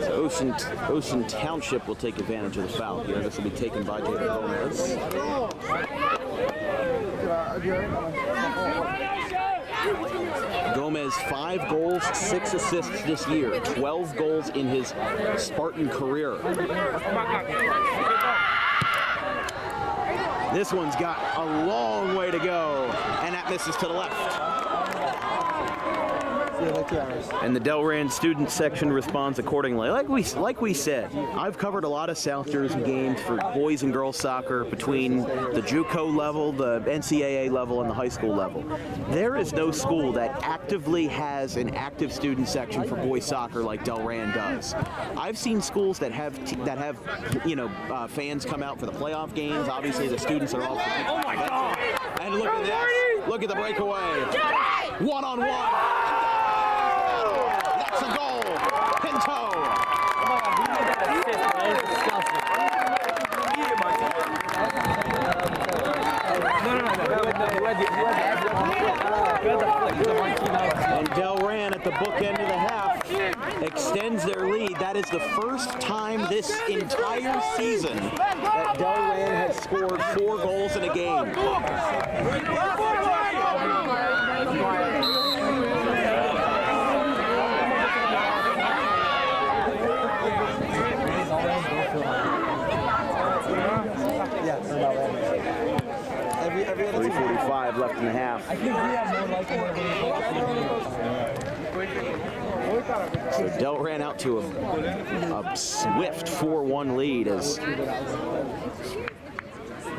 So Ocean Township will take advantage of the foul here. This will be taken by Jacob Gomez. Gomez, 5 goals, 6 assists this year, 12 goals in his Spartan career. This one's got a long way to go, and that misses to the left. And the Delran student section responds accordingly. Like we said, I've covered a lot of South Jersey games for boys and girls soccer between the JUCO level, the NCAA level, and the high school level. There is no school that actively has an active student section for boys soccer like Delran does. I've seen schools that have fans come out for the playoff games. Obviously, the students are all. Oh my God! And look at this! Look at the breakaway. One-on-one. That's a goal. Pinto. And Delran at the bookend of the half extends their lead. That is the first time this entire season that Delran has scored 4 goals in a game. Every 3:45 left in the half. I think we have more So Delran out to a swift 4-1 lead as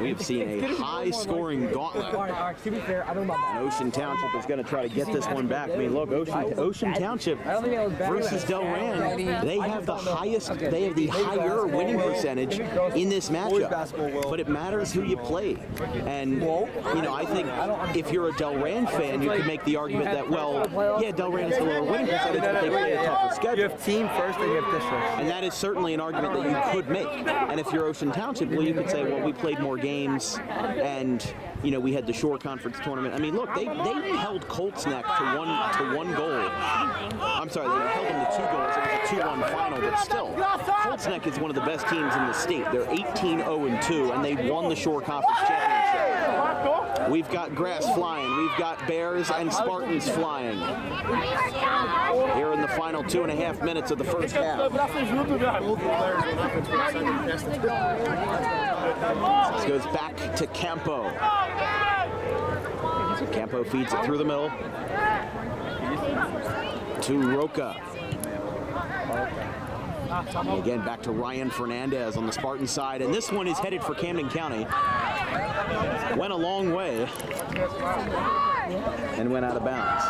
we have seen a high-scoring gauntlet. And Ocean Township is going to try to get this one back. I mean, look, Ocean Township versus Delran, they have the higher winning percentage in this matchup. But it matters who you play. And, I think if you're a Delran fan, you could make the argument that, well, yeah, Delran is the lower winning percentage, but they play a tougher schedule. You have team first and you have district. And that is certainly an argument that you could make. And if you're Ocean Township, well, you could say, well, we played more games and we had the Shore Conference tournament. I mean, look, they held Colts Neck to one goal. I'm sorry, they held them to 2 goals. It was a 2-1 final, but still, Colts Neck is one of the best teams in the state. They're 18-0-2, and they won the Shore Conference championship. We've got grass flying. We've got Bears and Spartans flying. Here in the final 2.5 minutes of the first half. This goes back to Campo. Campo feeds it through the middle to Roca. And again, back to Ryan Fernandez on the Spartan side. And this one is headed for Camden County. Went a long way and went out of bounds.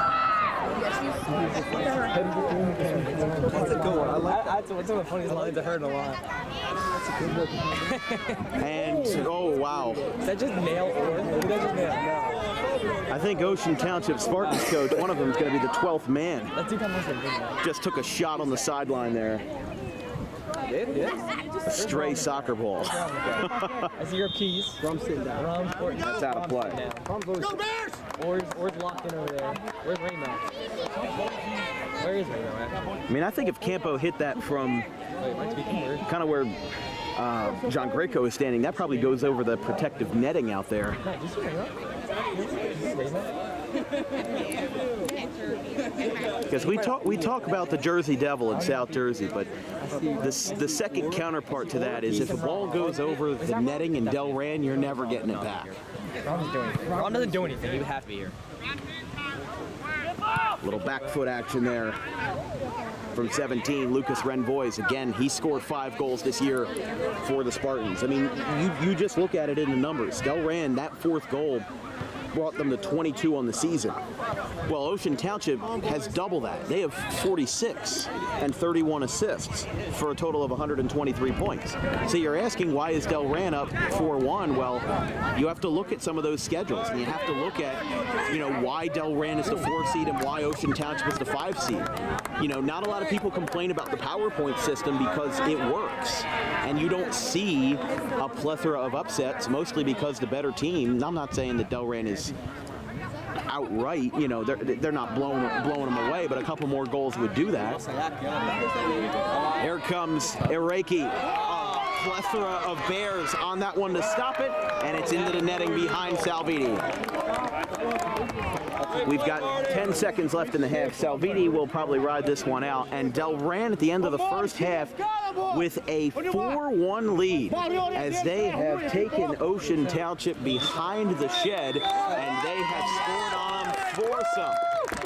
That's a good one. I like that. That's one of the funniest lines I heard in a while. That's a good one. And, oh, wow. Is that just male or? Is that just male? No. I think Ocean Township Spartans coach, one of them is going to be the 12th man. That dude kind of looks like Just took a shot on the sideline there. Yeah. Stray soccer ball. I see your keys. Rum's sitting down. That's out of play. Go Bears! Or's locked in over there. Where's Reno? Where is Reno at? I mean, I think if Campo hit that from Wait, might be weird. kind of where John Greco is standing, that probably goes over the protective netting out there. No, did you see Reno? Because we talk about the Jersey Devil in South Jersey, but the second counterpart to that is if a ball goes over the netting in Delran, you're never getting it back. Ron doesn't do anything. He would have to be here. Little back foot action there from 17, Lucas Renvoys. Again, he scored 5 goals this year for the Spartans. I mean, you just look at it in the numbers. Delran, that 4th goal brought them to 22 on the season. Well, Ocean Township has double that. They have 46 and 31 assists for a total of 123 points. So you're asking, why is Delran up 4-1? Well, you have to look at some of those schedules, and you have to look at, why Delran is the 4 seed and why Ocean Township is the 5 seed. Not a lot of people complain about the PowerPoint system because it works, and you don't see a plethora of upsets, mostly because the better team. I'm not saying that Delran is outright, they're not blowing them away, but a couple more goals would do that. Here comes Ireki. A plethora of Bears on that one to stop it, and it's into the netting behind Salvini. We've got 10 seconds left in the half. Salvini will probably ride this one out, and Delran at the end of the first half with a 4-1 lead as they have taken Ocean Township behind the shed, and they have scored on them foursome.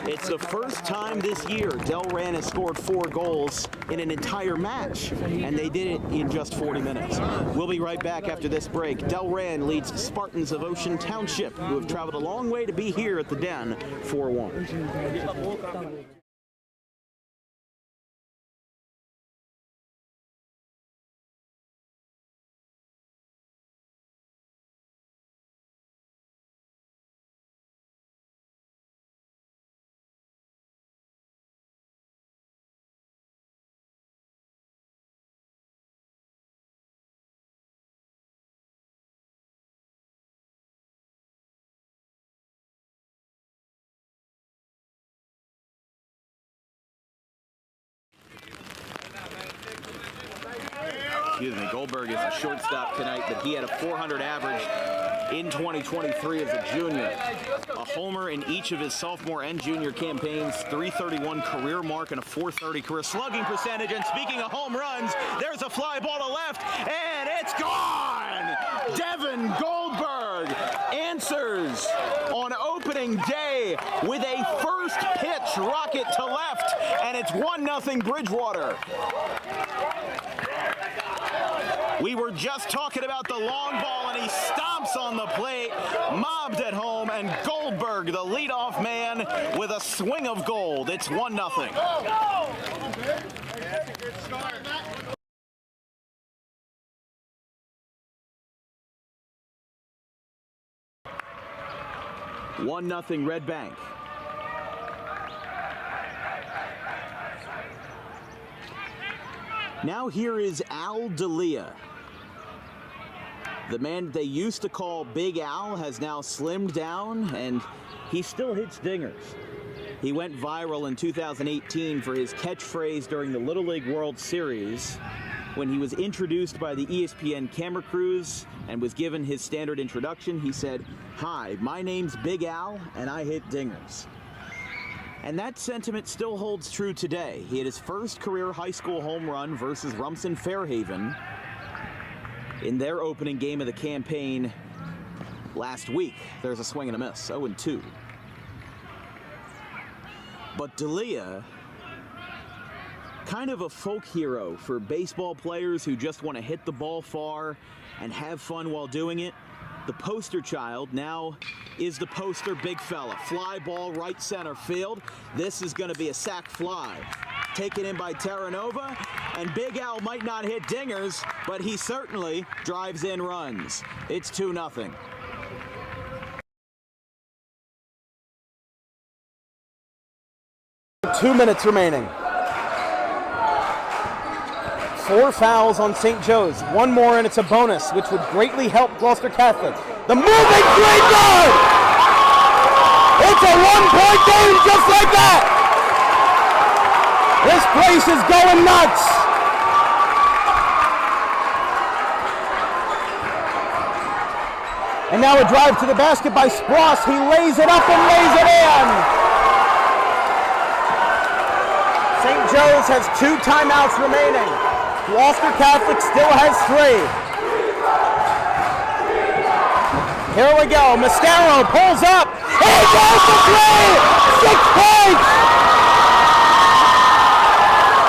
It's the first time this year Delran has scored 4 goals in an entire match, and they did it in just 40 minutes. We'll be right back after this break. Delran leads the Spartans of Ocean Township, who have traveled a long way to be here at the Den, 4-1. Excuse me, Goldberg is a shortstop tonight, but he had a 400 average in 2023 as a junior. A homer in each of his sophomore and junior campaigns, 331 career mark and a 430 career slugging percentage. And speaking of home runs, there's a fly ball to left, and it's gone! Devin Goldberg answers on opening day with a first pitch rocket to left, and it's 1-0 Bridgewater. We were just talking about the long ball, and he stomps on the plate, mobbed at home, and Goldberg, the leadoff man, with a swing of gold. It's 1-0. Good start. 1-0 Red Bank. Now here is Al D'Elia. The man they used to call Big Al has now slimmed down, and he still hits dingers. He went viral in 2018 for his catchphrase during the Little League World Series when he was introduced by the ESPN camera crews and was given his standard introduction. He said, "Hi, my name's Big Al, and I hit dingers." And that sentiment still holds true today. He had his first career high school home run versus Rumson Fairhaven in their opening game of the campaign last week. There's a swing and a miss, 0-2. But D'Elia, kind of a folk hero for baseball players who just want to hit the ball far and have fun while doing it. The poster child now is the poster big fella. Fly ball right center field. This is going to be a sac fly. Taken in by Terranova, and Big Al might not hit dingers, but he certainly drives in runs. It's 2-0. Two minutes remaining. 4 fouls on St. Joe's. One more and it's a bonus, which would greatly help Gloucester Catholic. The moving green guard! It's a 1-point game just like that! This place is going nuts! And now a drive to the basket by Spross. He lays it up and lays it in! St. Joe's has 2 timeouts remaining. Gloucester Catholic still has 3. Here we go. Mascaro pulls up. He goes for 3! 6 points!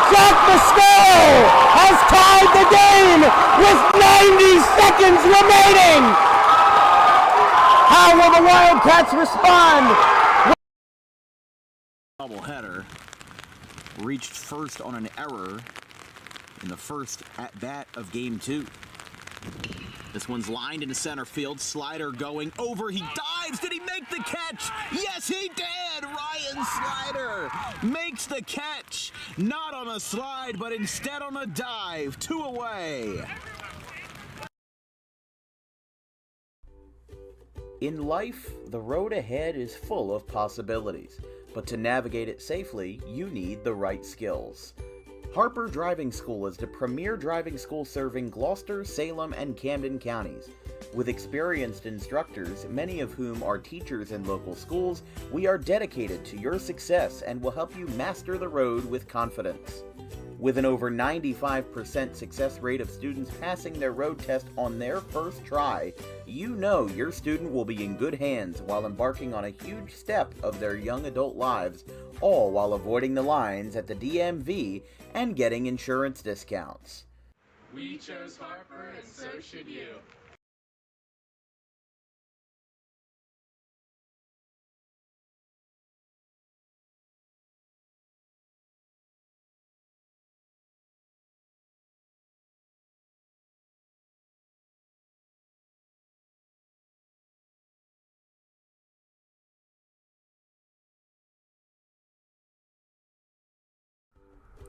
Jack Mascaro has tied the game with 90 seconds remaining. How will the Wildcats respond? Doubleheader reached first on an error in the first at-bat of Game 2. This one's lined into center field. Slider going over. He dives. Did he make the catch? Yes, he did. Ryan Slider makes the catch. Not on a slide, but instead on a dive. 2 away. In life, the road ahead is full of possibilities, but to navigate it safely, you need the right skills. Harper Driving School is the premier driving school serving Gloucester, Salem, and Camden counties. With experienced instructors, many of whom are teachers in local schools, we are dedicated to your success and will help you master the road with confidence. With an over 95% success rate of students passing their road test on their first try, you know your student will be in good hands while embarking on a huge step of their young adult lives, all while avoiding the lines at the DMV and getting insurance discounts. We chose Harper, and so should you.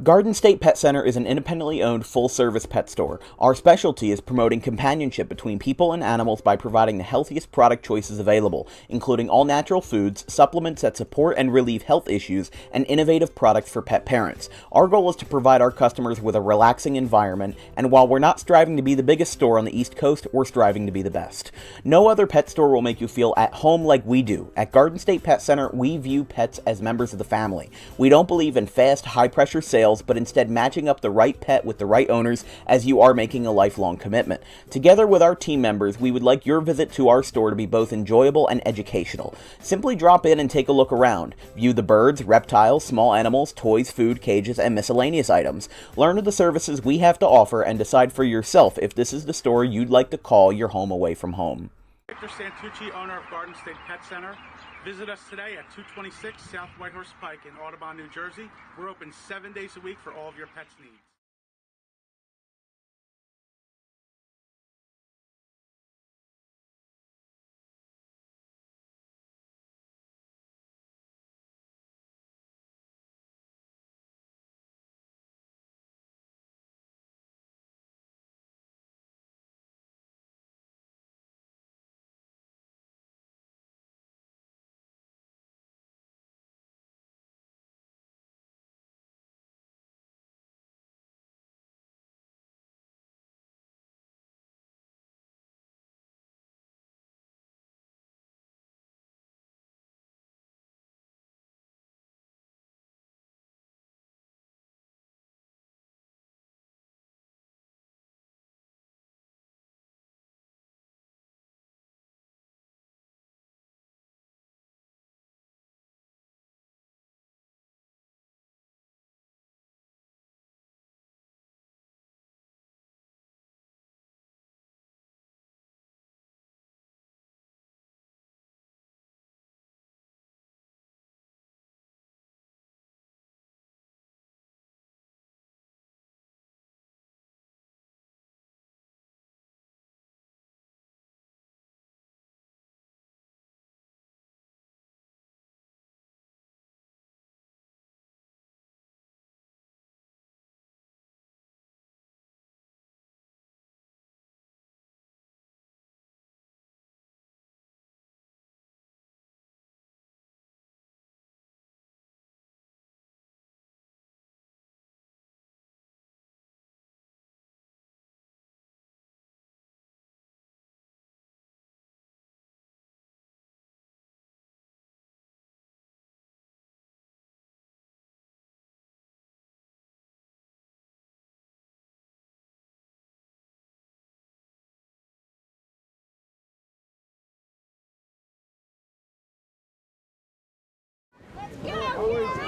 Garden State Pet Center is an independently owned full-service pet store. Our specialty is promoting companionship between people and animals by providing the healthiest product choices available, including all-natural foods, supplements that support and relieve health issues, and innovative products for pet parents. Our goal is to provide our customers with a relaxing environment, and while we're not striving to be the biggest store on the East Coast, we're striving to be the best. No other pet store will make you feel at home like we do. At Garden State Pet Center, we view pets as members of the family. We don't believe in fast, high-pressure sales, but instead matching up the right pet with the right owners, as you are making a lifelong commitment. Together with our team members, we would like your visit to our store to be both enjoyable and educational. Simply drop in and take a look around. View the birds, reptiles, small animals, toys, food, cages, and miscellaneous items. Learn of the services we have to offer and decide for yourself if this is the store you'd like to call your home away from home. Victor Santucci, owner of Garden State Pet Center. Visit us today at 226 South Whitehorse Pike in Audubon, New Jersey. We're open 7 days a week for all of your pets' needs.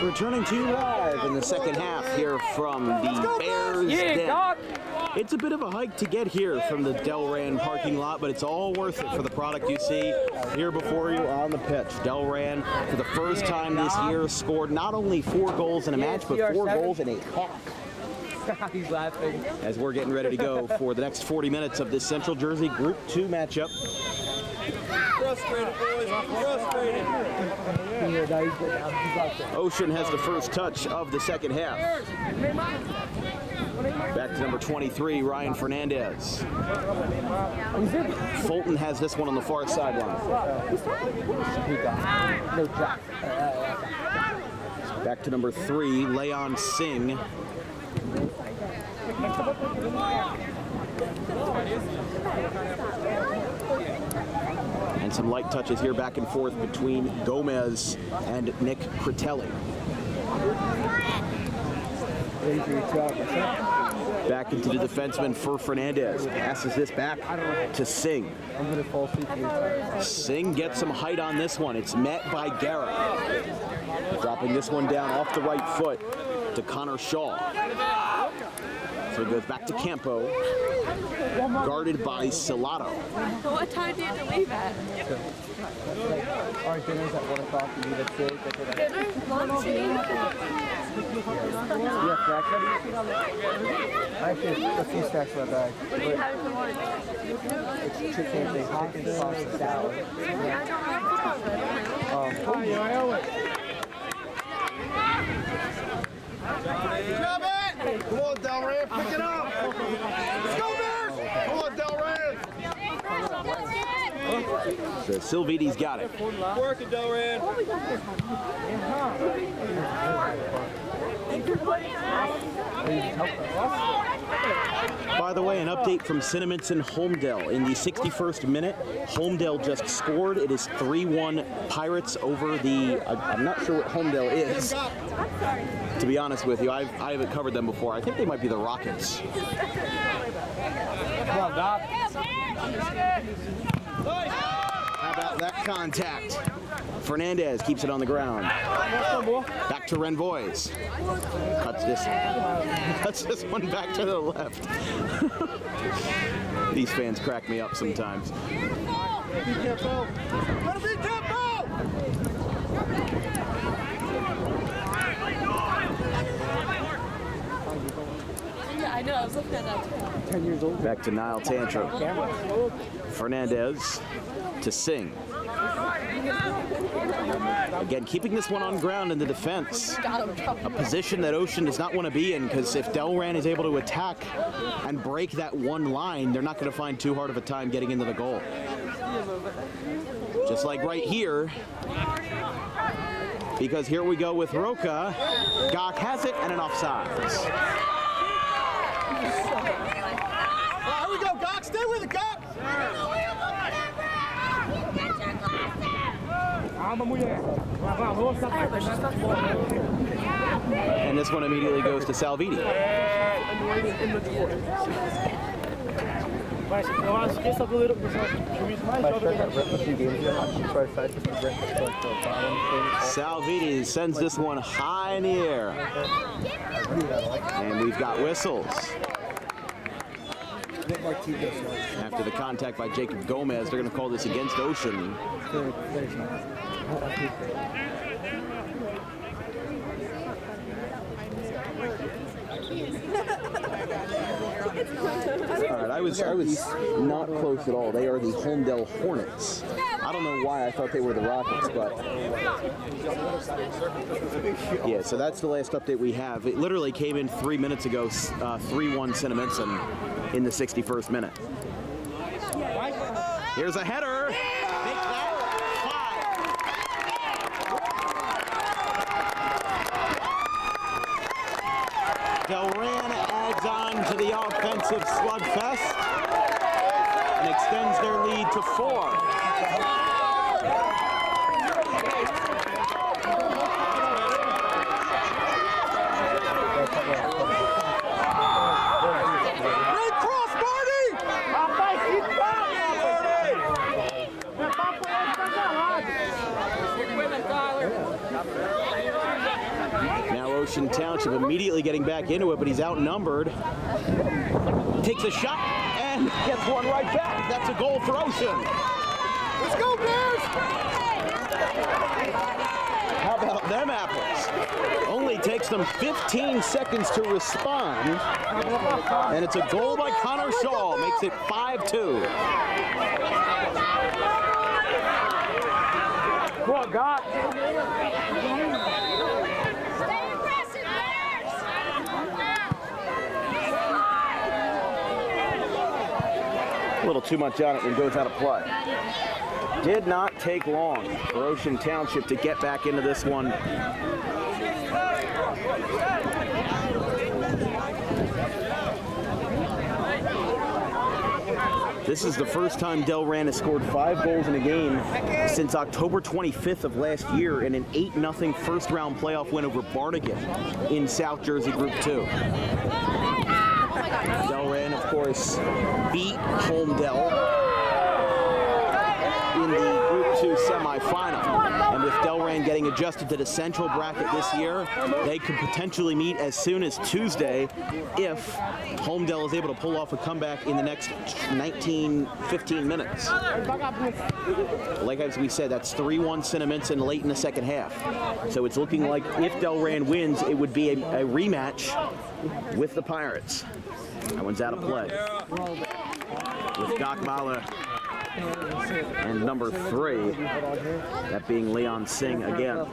Returning to you live in the second half here from the Bears Den. It's a bit of a hike to get here from the Delran parking lot, but it's all worth it for the product you see here before you on the pitch. Delran, for the first time this year, scored not only 4 goals in a match, but 4 goals in a half. He's laughing. As we're getting ready to go for the next 40 minutes of this Central Jersey Group 2 matchup. Frustrated, boys. Frustrated. Ocean has the first touch of the second half. Back to number 23, Ryan Fernandez. Fulton has this one on the far sideline. Back to number 3, Leon Singh. And some light touches here back and forth between Gomez and Nick Critelli. Back into the defenseman for Fernandez. Passes this back to Singh. Singh gets some height on this one. It's met by Garrett. Dropping this one down off the right foot to Connor Shaw. So it goes back to Campo. Guarded by Salato. What time do you have to leave at? Our dinner's at 1 o'clock. You leave at 6. Yeah, snacks. I actually have a few snacks in my bag. What do you have for lunch? It's chicken, pasta, salad. Come on, Delran, pick it up. Let's go, Bears. Come on, Delran. So Silvidi's got it. Working, Delran. By the way, an update from Cinnaminson Holmdel. In the 61st minute, Holmdel just scored. It is 3-1 Pirates over the, I'm not sure what Holmdel is. To be honest with you, I haven't covered them before. I think they might be the Rockets. Come on, Doc. How about that contact? Fernandez keeps it on the ground. Back to Renvois. Cuts this one back to the left. These fans crack me up sometimes. Yeah, I know. I was looking at that too. 10 years old. Back to Niall Tantrum. Fernandez to Singh. Again, keeping this one on ground in the defense. A position that Ocean does not want to be in, because if Delran is able to attack and break that one line, they're not going to find too hard of a time getting into the goal. Just like right here. Because here we go with Roca. Gok has it and an offside. Here we go, Gok. Stay with it, Gok. And this one immediately goes to Salvini. Salvini sends this one high in the air. And we've got whistles. After the contact by Jacob Gomez, they're going to call this against Ocean. All right, I was not close at all. They are the Holmdel Hornets. I don't know why I thought they were the Rockets, but yeah. So that's the last update we have. It literally came in 3 minutes ago. 3-1 Cinnaminson in the 61st minute. Here's a header. Make that 5. Delran adds on to the offensive slugfest and extends their lead to 4. Ocean Township immediately getting back into it, but he's outnumbered. Takes a shot and gets one right back. That's a goal for Ocean. Let's go, Bears! How about them apples? Only takes them 15 seconds to respond. And it's a goal by Connor Shaw. Makes it 5-2. Come on, God. A little too much on it and goes out of play. Did not take long for Ocean Township to get back into this one. This is the first time Delran has scored 5 goals in a game since October 25th of last year in an 8-0 first-round playoff win over Barnegat in South Jersey Group 2. Delran, of course, beat Holmdel in the Group 2 semifinal. And with Delran getting adjusted to the central bracket this year, they could potentially meet as soon as Tuesday if Holmdel is able to pull off a comeback in the next 15 minutes. Like as we said, that's 3-1 Cinnaminson late in the second half. So it's looking like if Delran wins, it would be a rematch with the Pirates. That one's out of play. With Gakmala and number 3, that being Leon Singh again.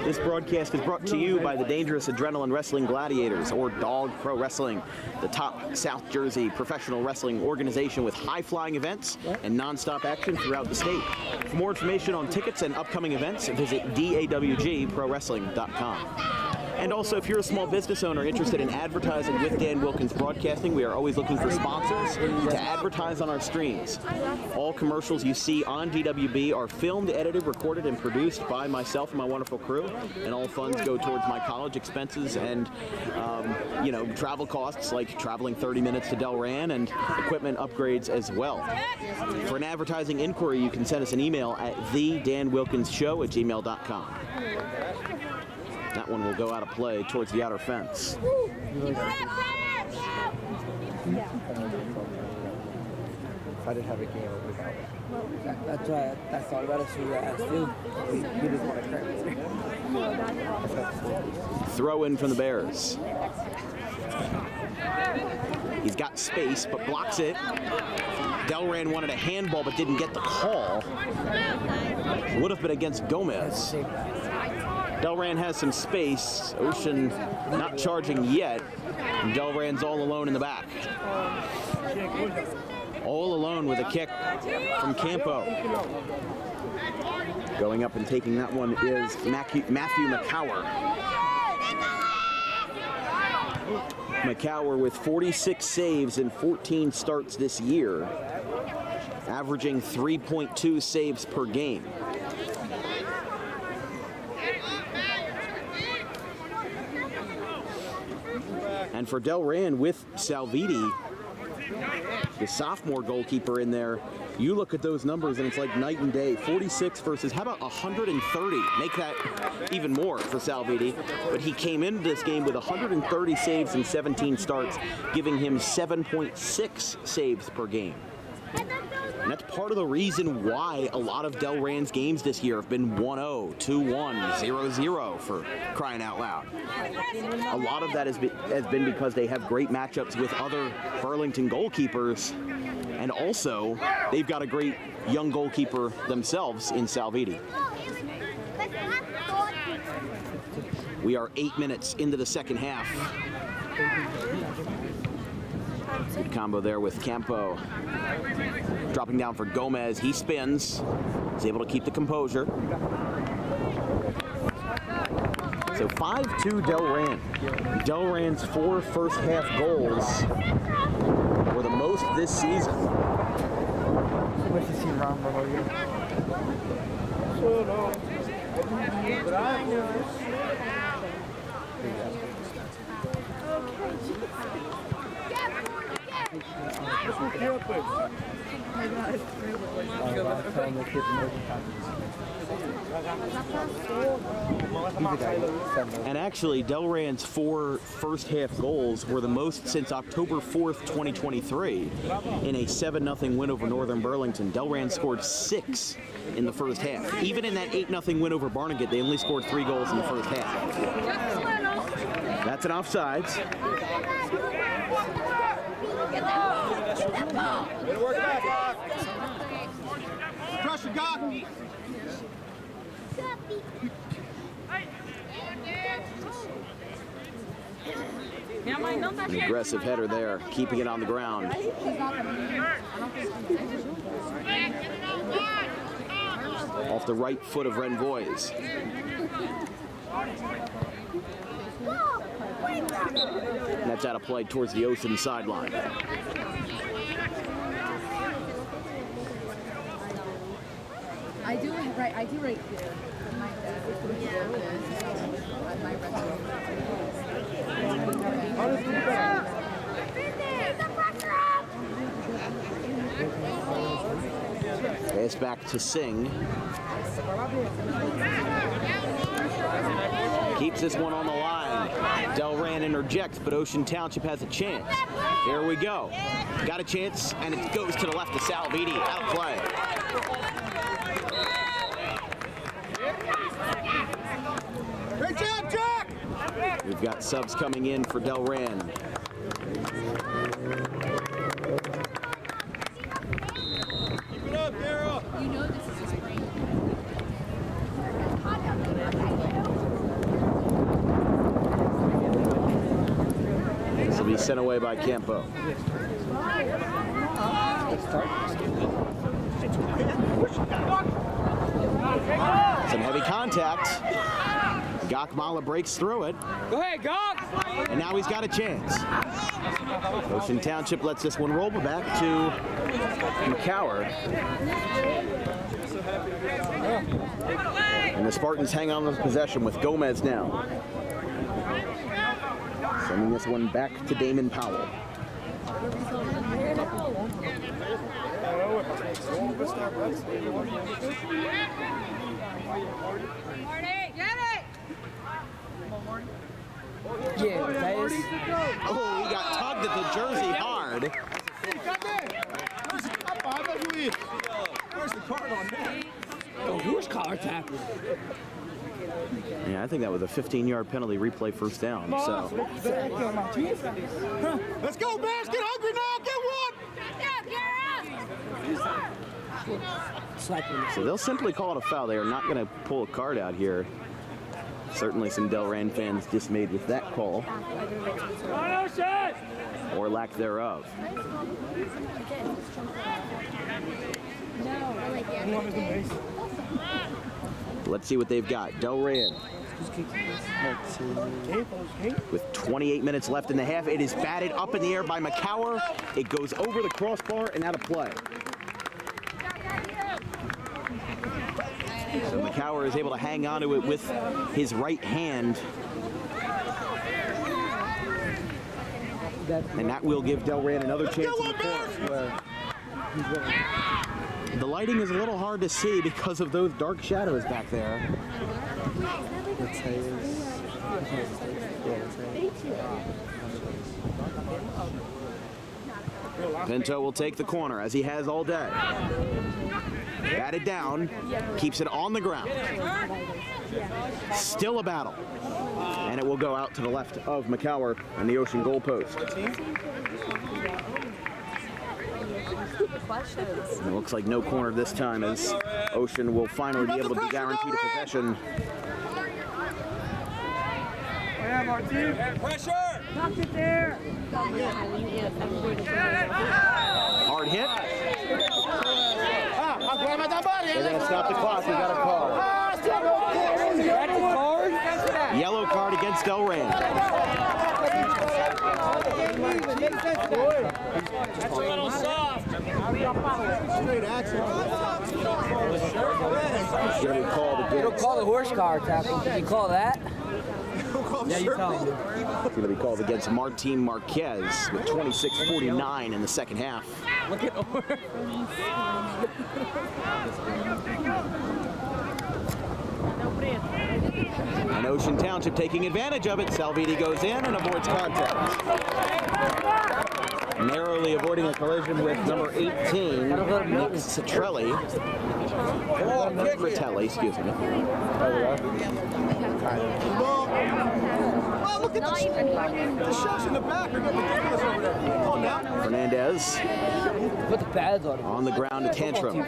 This broadcast is brought to you by the Dangerous Adrenaline Wrestling Gladiators, or Dog Pro Wrestling, the top South Jersey professional wrestling organization with high-flying events and non-stop action throughout the state. For more information on tickets and upcoming events, visit dawgprowrestling.com. And also, if you're a small business owner interested in advertising with Dan Wilkins Broadcasting, we are always looking for sponsors to advertise on our streams. All commercials you see on DWB are filmed, edited, recorded, and produced by myself and my wonderful crew, and all funds go towards my college expenses and, travel costs like traveling 30 minutes to Delran and equipment upgrades as well. For an advertising inquiry, you can send us an email at thedanwilkinsshow@gmail.com. That one will go out of play towards the outer fence. If I didn't have a game, I would have. That's why I thought about it, so I asked you. He doesn't want to crack. Throw in from the Bears. He's got space, but blocks it. Delran wanted a handball, but didn't get the call. Would have been against Gomez. Delran has some space. Ocean not charging yet. And Delran's all alone in the back. All alone with a kick from Campo. Going up and taking that one is Matthew McCower. McCower with 46 saves in 14 starts this year, averaging 3.2 saves per game. And for Delran with Salviti, the sophomore goalkeeper in there, you look at those numbers and it's like night and day. 46 versus, how about 130? Make that even more for Salviti. But he came into this game with 130 saves in 17 starts, giving him 7.6 saves per game. And that's part of the reason why a lot of Delran's games this year have been 1-0, 2-1, 0-0 for crying out loud. A lot of that has been because they have great matchups with other Burlington goalkeepers, and also they've got a great young goalkeeper themselves in Salviti. We are 8 minutes into the second half. Good combo there with Campo. Dropping down for Gomez. He spins. He's able to keep the composure. So 5-2 Delran. Delran's 4 first half goals were the most this season. What's the scene wrong for you? And actually, Delran's 4 first-half goals were the most since October 4th, 2023, in a 7-0 win over Northern Burlington. Delran scored 6 in the first half. Even in that 8-0 win over Barnegat, they only scored 3 goals in the first half. That's an offsides. Work back. Pressure, Gok. An aggressive header there, keeping it on the ground. Off the right foot of Renvoys. And that's out of play towards the Ocean sideline. I do right here. Pass back to Singh. Keeps this one on the line. Delran interjects, but Ocean Township has a chance. Here we go. Got a chance, and it goes to the left of Salvini. Out of play. Great job, Jack! We've got subs coming in for Delran. Keep it up, Daryl! You know this is a spring. This will be sent away by Campo. Some heavy contact. Gokmala breaks through it. Go ahead, Gok! And now he's got a chance. Ocean Township lets this one roll back to McCower. And the Spartans hang on to possession with Gomez now. Sending this one back to Damon Powell. Yeah, that is. Oh, he got tugged at the jersey hard. Where's the card on that? Oh, who's collar tackle? Yeah, I think that was a 15-yard penalty replay first down. So Let's go, Bears! Get hungry now! Get one! So they'll simply call it a foul. They are not going to pull a card out here. Certainly some Delran fans dismayed with that call. Or lack thereof. Let's see what they've got. Delran. With 28 minutes left in the half, it is batted up in the air by McCower. It goes over the crossbar and out of play. So McCower is able to hang on to it with his right hand. And that will give Delran another chance in the corner. The lighting is a little hard to see because of those dark shadows back there. Pinto will take the corner as he has all day. Batted down, keeps it on the ground. Still a battle. And it will go out to the left of McCower and the Ocean goalpost. And it looks like no corner this time as Ocean will finally be able to be guaranteed a possession. Pressure! Knock it there. Hard hit. They're going to stop the clock. We got a call. Yellow card against Delran. That's a little soft. Straight action. You don't call the horse collar tackle. You call that? Yeah, you tell me. It's going to be called against Martin Marquez with 26:49 in the second half. Look at Orr. And Ocean Township taking advantage of it. Salvini goes in and avoids contact. Narrowly avoiding a collision with number 18, Nick Citrelli. Fratelli, excuse me. Well, look at the shots in the back are getting ridiculous over there. Come on now. Fernandez Put the pads on him. on the ground, a tantrum.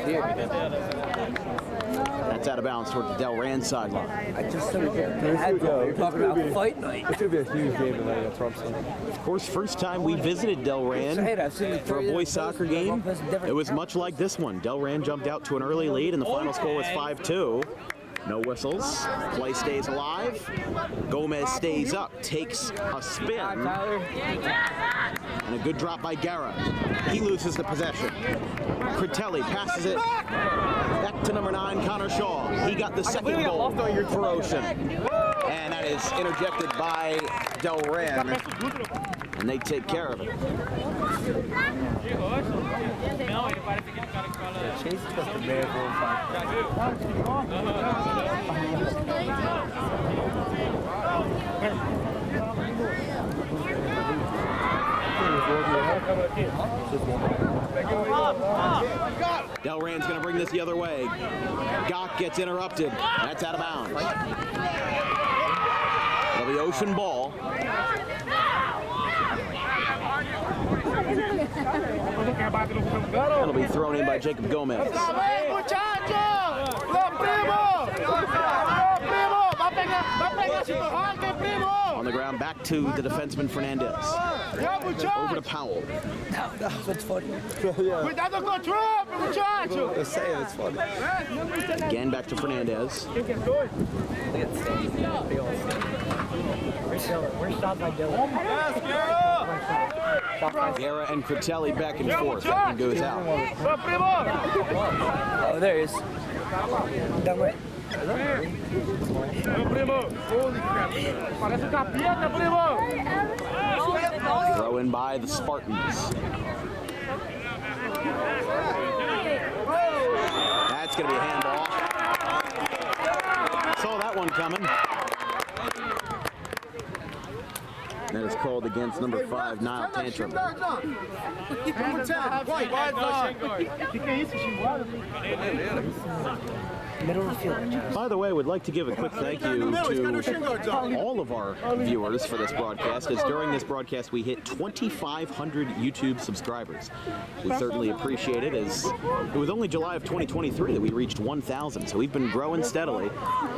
That's out of bounds toward the Delran sideline. I just said you're talking about fight night. It's going to be a huge game tonight at Thompson. Of course, first time we visited Delran for a boys soccer game, it was much like this one. Delran jumped out to an early lead and the final score was 5-2. No whistles. Play stays alive. Gomez stays up, takes a spin. And a good drop by Guerra. He loses the possession. Critelli passes it back to number 9, Connor Shaw. He got the second goal for Ocean. And that is interjected by Delran. And they take care of it. Chase is just a man Delran's going to bring this the other way. Gok gets interrupted. That's out of bounds. It'll be Ocean ball. That'll be thrown in by Jacob Gomez. On the ground, back to the defenseman Fernandez. Over to Powell. That's funny. They're saying it's funny. Again, back to Fernandez. Where's shot by Dylan? Guerra and Critelli back and forth. That one goes out. Oh, there he is. That way. Throw in by the Spartans. That's going to be a handball. Saw that one coming. That is called against number 5, Niall Tantrum. By the way, I would like to give a quick thank you to all of our viewers for this broadcast, as during this broadcast we hit 2,500 YouTube subscribers. We certainly appreciate it, as it was only July of 2023 that we reached 1,000, so we've been growing steadily,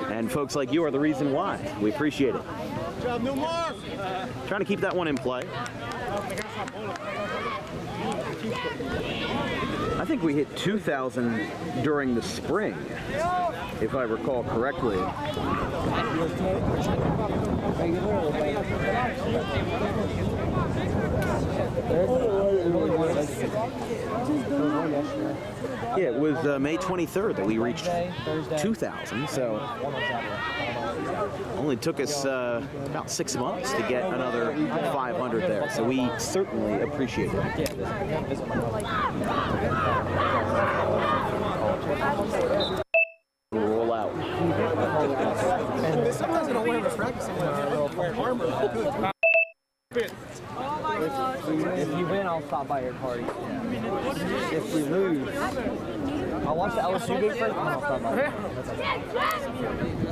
and folks like you are the reason why. We appreciate it. Good job, Newmark. Trying to keep that one in play. I think we hit 2,000 during the spring, if I recall correctly. Yeah, it was May 23rd that we reached 2,000, so only took us about 6 months to get another 500 there, so we certainly appreciate it. Roll out. Sometimes I don't want to practice wear armor. If you win, I'll stop by your party. If we lose, I'll watch the LSU game first, and I'll stop by.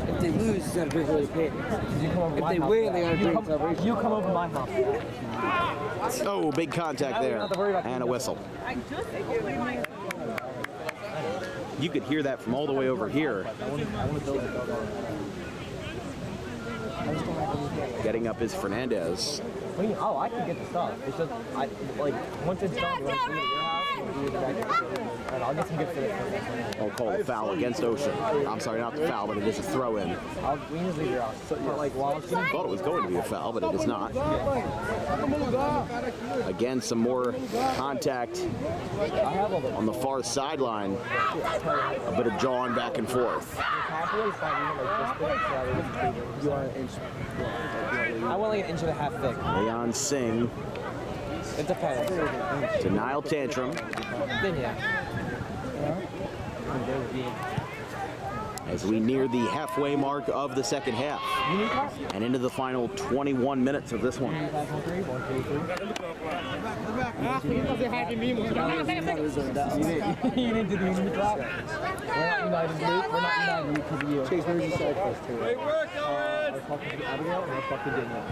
If they lose, it's gotta be really paid. If they win, they gotta drink celebration. You come over to my house. Oh, big contact there, and a whistle. You could hear that from all the way over here. Getting up is Fernandez. Oh, I can get the stuff. It's just, once it's done, you want to leave at your house? I'll get some good for it. I'll call the foul against Ocean. I'm sorry, not the foul, but it is a throw-in. We just leave your house. But like while it's I thought it was going to be a foul, but it is not. Again, some more contact on the far sideline. A bit of jawing back and forth. I want like an inch and a half thick. Leon Singh. It depends. Denial tantrum. Then yeah. As we near the halfway mark of the second half and into the final 21 minutes of this one. You didn't do the unit drop. We're not united, Luke. We're not united because of you. Chase, where's your side quest to? Great work, Dylan! I talked to Abigail and I talked to Daniel.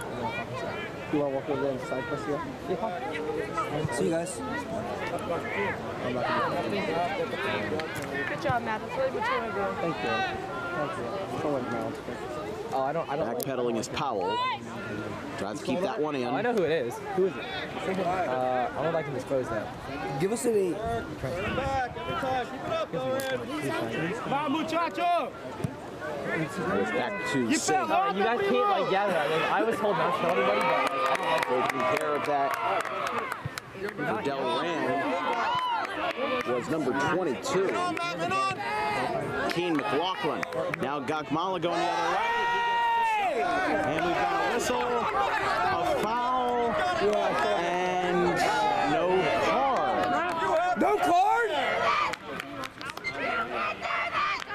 You want to walk over there and side quest here? Yeah. See you guys. Good job, Matt. That's really what you want to do. Thank you. Oh, I don't. Backpedaling is Powell. Tries to keep that one in. Oh, I know who it is. Who is it? I don't know if I can dispose that. Give us an 8. Back, every time. Keep it up, Dylan. Come on, muchacho. Goes back to Singh. You guys can't like gather that. Like, I was told not to tell anybody, but like, I don't like taking care of that. For Delran was number 22. Keen McLaughlin. Now Gakmala going the other way. And we've got a whistle, a foul, and no card. No card?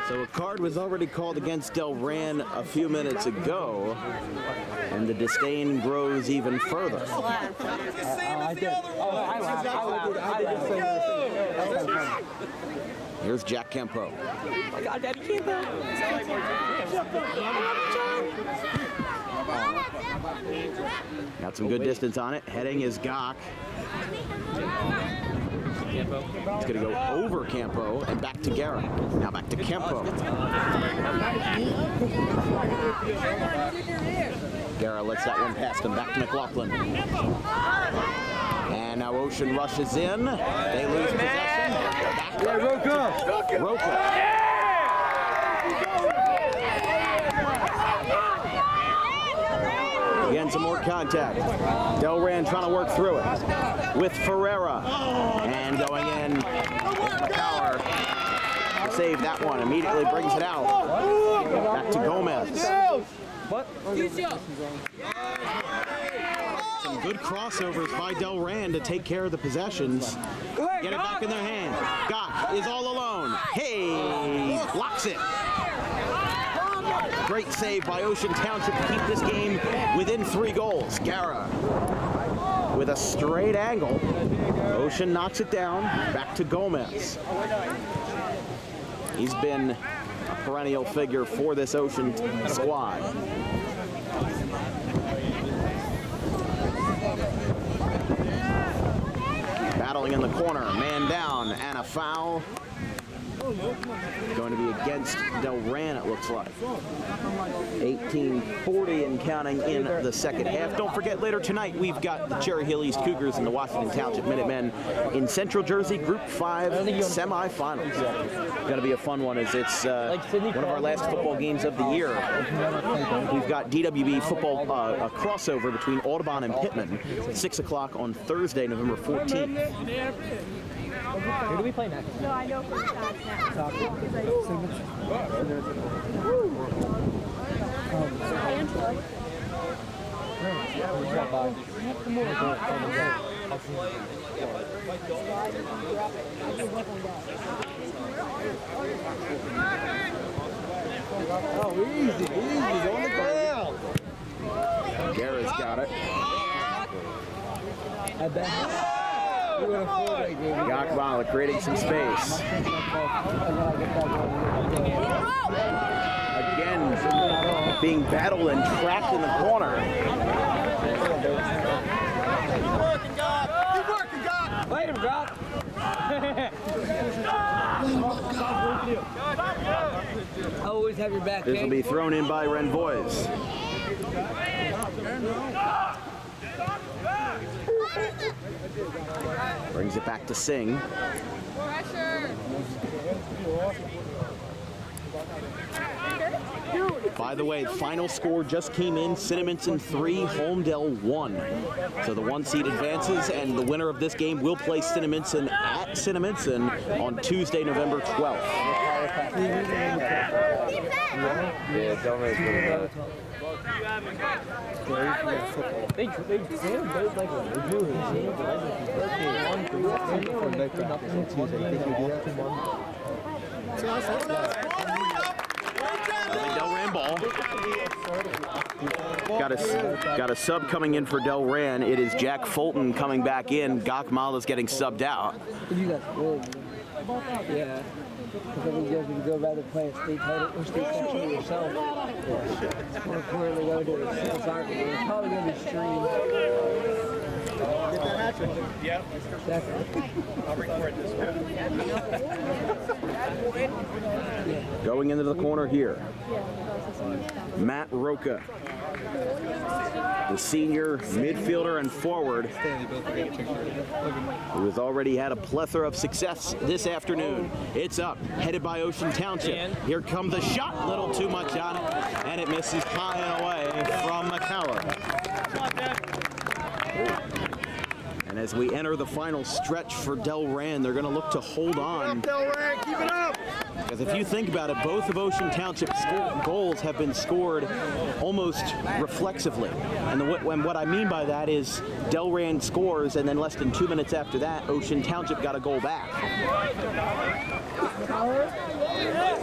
So a card was already called against Delran a few minutes ago, and the disdain grows even further. I did. Oh, I laughed. Here's Jack Kempo. Oh my God, Daddy Kempo. Got some good distance on it. Heading is Gok. He's going to go over Campo and back to Guerra. Now back to Kempo. Guerra lets that one past him. Back to McLaughlin. And now Ocean rushes in. They lose possession. Back Roca. Again, some more contact. Delran trying to work through it with Ferreira. And going in with power to save that one. Immediately brings it out. Back to Gomez. Some good crossovers by Delran to take care of the possessions. Get it back in their hand. Gok is all alone. Hey, blocks it. Great save by Ocean Township to keep this game within 3 goals. Guerra with a straight angle. Ocean knocks it down. Back to Gomez. He's been a perennial figure for this Ocean squad. Battling in the corner, man down, and a foul. Going to be against Delran, it looks like. 18:40 and counting in the second half. Don't forget, later tonight, we've got the Cherry Hill East Cougars and the Washington Township Minutemen in Central Jersey, Group 5 semifinals. Going to be a fun one, as it's one of our last football games of the year. We've got DWB football, a crossover between Audubon and Pittman, 6 o'clock on Thursday, November 14th. Who do we play next? No, I know for a fact now. Soccer. Oh, easy, on the ground. Guerra's got it. Gakmala creating some space. Again, being battled and trapped in the corner. Keep working, God. Let him drop. Always have your back. This will be thrown in by Renvois. Brings it back to Singh. By the way, the final score just came in. Cinnaminson 3, Holmdel 1. So the 1 seed advances, and the winner of this game will play Cinnaminson at Cinnaminson on Tuesday, November 12th. Yeah, Delran's really bad. They Delran ball. Got a sub coming in for Delran. It is Jack Fulton coming back in. Gakmala's getting subbed out. Yeah. Because I think you guys would go rather play a state title or state section yourself. Or currently go to a soccer game. It's probably going to be streamed. Get that hat trick. Yep. Definitely. I'll record this one. Going into the corner here, Matt Roca, the senior midfielder and forward, who has already had a plethora of success this afternoon. It's up, headed by Ocean Township. Here comes the shot, a little too much on it, and it misses high and away from McCallum. And as we enter the final stretch for Delran, they're going to look to hold on. Delran, keep it up! Because if you think about it, both of Ocean Township's goals have been scored almost reflexively. And what I mean by that is Delran scores, and then less than 2 minutes after that, Ocean Township got a goal back.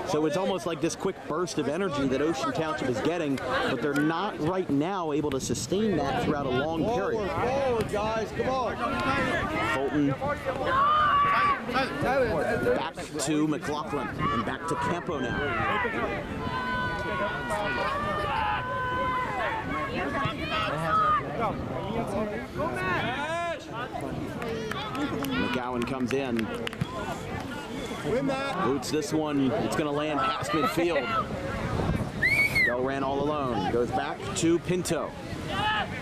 So it's almost like this quick burst of energy that Ocean Township is getting, but they're not right now able to sustain that throughout a long period. Forward, guys, come on. Fulton back to McLaughlin and back to Campo now. McGowan comes in. Boots this one. It's going to land past midfield. Delran all alone. Goes back to Pinto.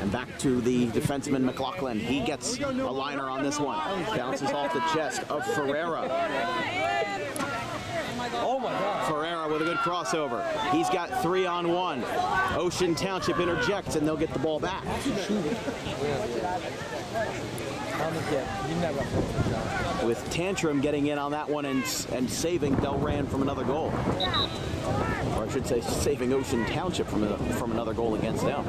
And back to the defenseman McLaughlin. He gets a liner on this one. Bounces off the chest of Ferreira. Oh my God. Ferreira with a good crossover. He's got 3-on-1. Ocean Township interjects and they'll get the ball back. With Tantrum getting in on that one and saving Delran from another goal. Or I should say saving Ocean Township from another goal against them.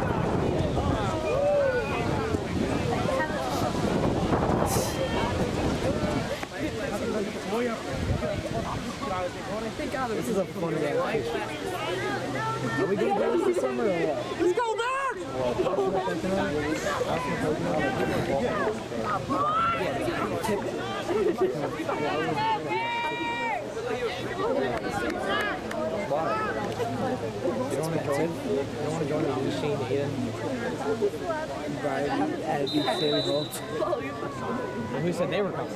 This is a fun game. Are we going to go this summer or what? Let's go back! You don't want to join? You don't want to join the machine again? Who said they were coming?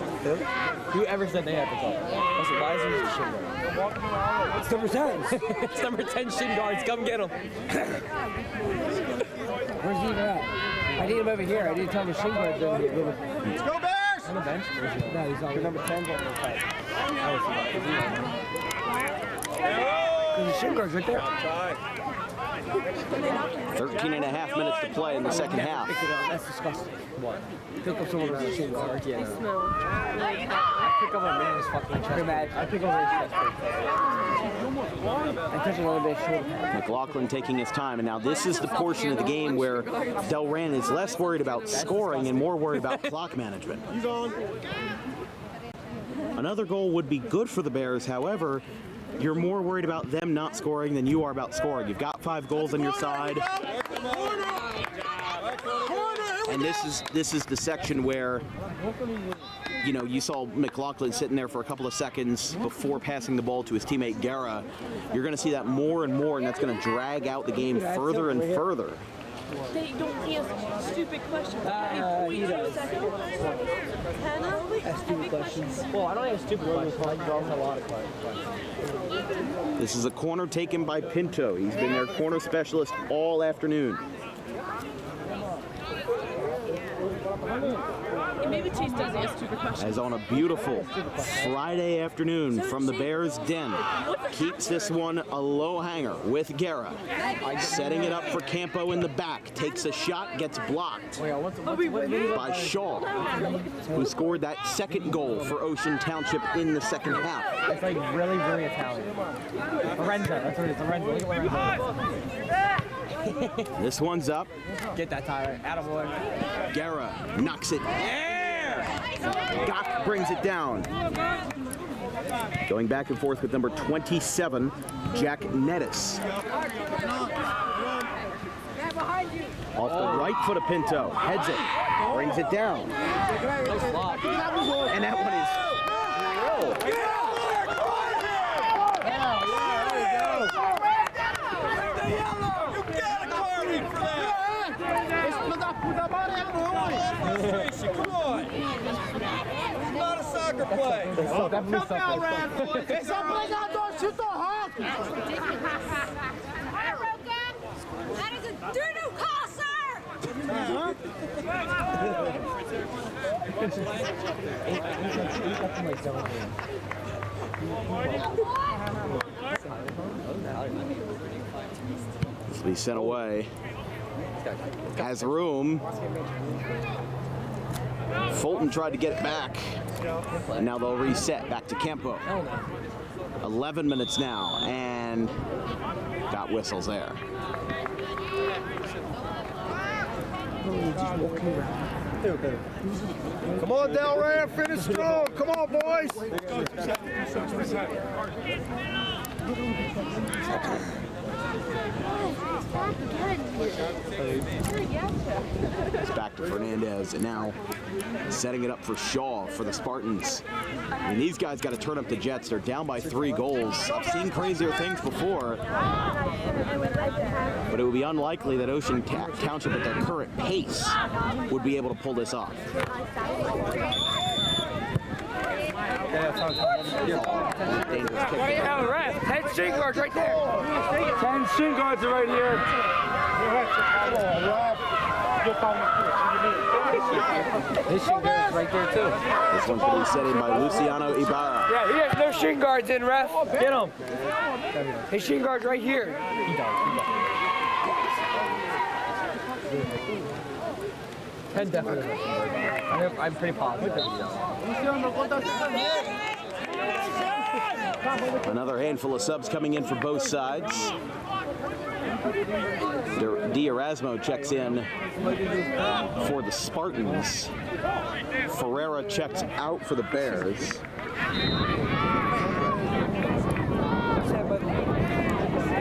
Whoever said they had to come? That's why is the shin guard? It's number 10. It's number 10 shin guards. Come get them. Where's he even at? I need him over here. I didn't tell him the shin guards over here. Let's go Bears! On the bench? No, he's on number 10 on the side. There's the shin guards right there. 13 and a half minutes to play in the second half. That's disgusting. What? Pick up someone around the shin guard. Yeah. I pick up a man's fucking chest. I pick up his chest. I touch another bit short. McLaughlin taking his time, and now this is the portion of the game where Delran is less worried about scoring and more worried about clock management. He's on. Another goal would be good for the Bears, however, you're more worried about them not scoring than you are about scoring. You've got 5 goals on your side. And this is the section where, you know, you saw McLaughlin sitting there for a couple of seconds before passing the ball to his teammate Guerra. You're going to see that more and more, and that's going to drag out the game further and further. They don't answer stupid questions. He does. Ask stupid questions. Well, I don't ask stupid questions. I draw a lot of questions. This is a corner taken by Pinto. He's been their corner specialist all afternoon. Maybe Chase does ask stupid questions. As on a beautiful Friday afternoon from the Bears' den, keeps this one a low hanger with Guerra. Setting it up for Campo in the back. Takes a shot, gets blocked by Shaw, who scored that second goal for Ocean Township in the second half. It's like really, really Italian. Lorenzo, that's what it is. Lorenzo, look at Lorenzo. This one's up. Get that, Tyler. Attaboy. Guerra knocks it. Gok brings it down. Going back and forth with number 27, Jack Nettis. Off the right foot of Pinto. Heads it. Brings it down. And that one is... Come on! It's not a soccer play. That is a doo-doo call, sir! This will be sent away. Has room. Fulton tried to get it back. And now they'll reset back to Campo. 11 minutes now, and got whistles there. Come on, Delran, finish strong. Come on, boys. It's back to Fernandez, and now setting it up for Shaw for the Spartans. I mean, these guys got to turn up the Jets. They're down by 3 goals. I've seen crazier things before, but it would be unlikely that Ocean Township at their current pace would be able to pull this off. Dangerous kick. Ref, 10 shin guards right there. 10 shin guards are right here. His shin guard's right there too. This one's going to be set in by Luciano Ibarra. Yeah, he has no shin guards in, ref. Get him. His shin guard's right here. He does. 10 definitely. I'm pretty positive that he does. Another handful of subs coming in for both sides. D'Erasmo checks in for the Spartans. Ferreira checks out for the Bears.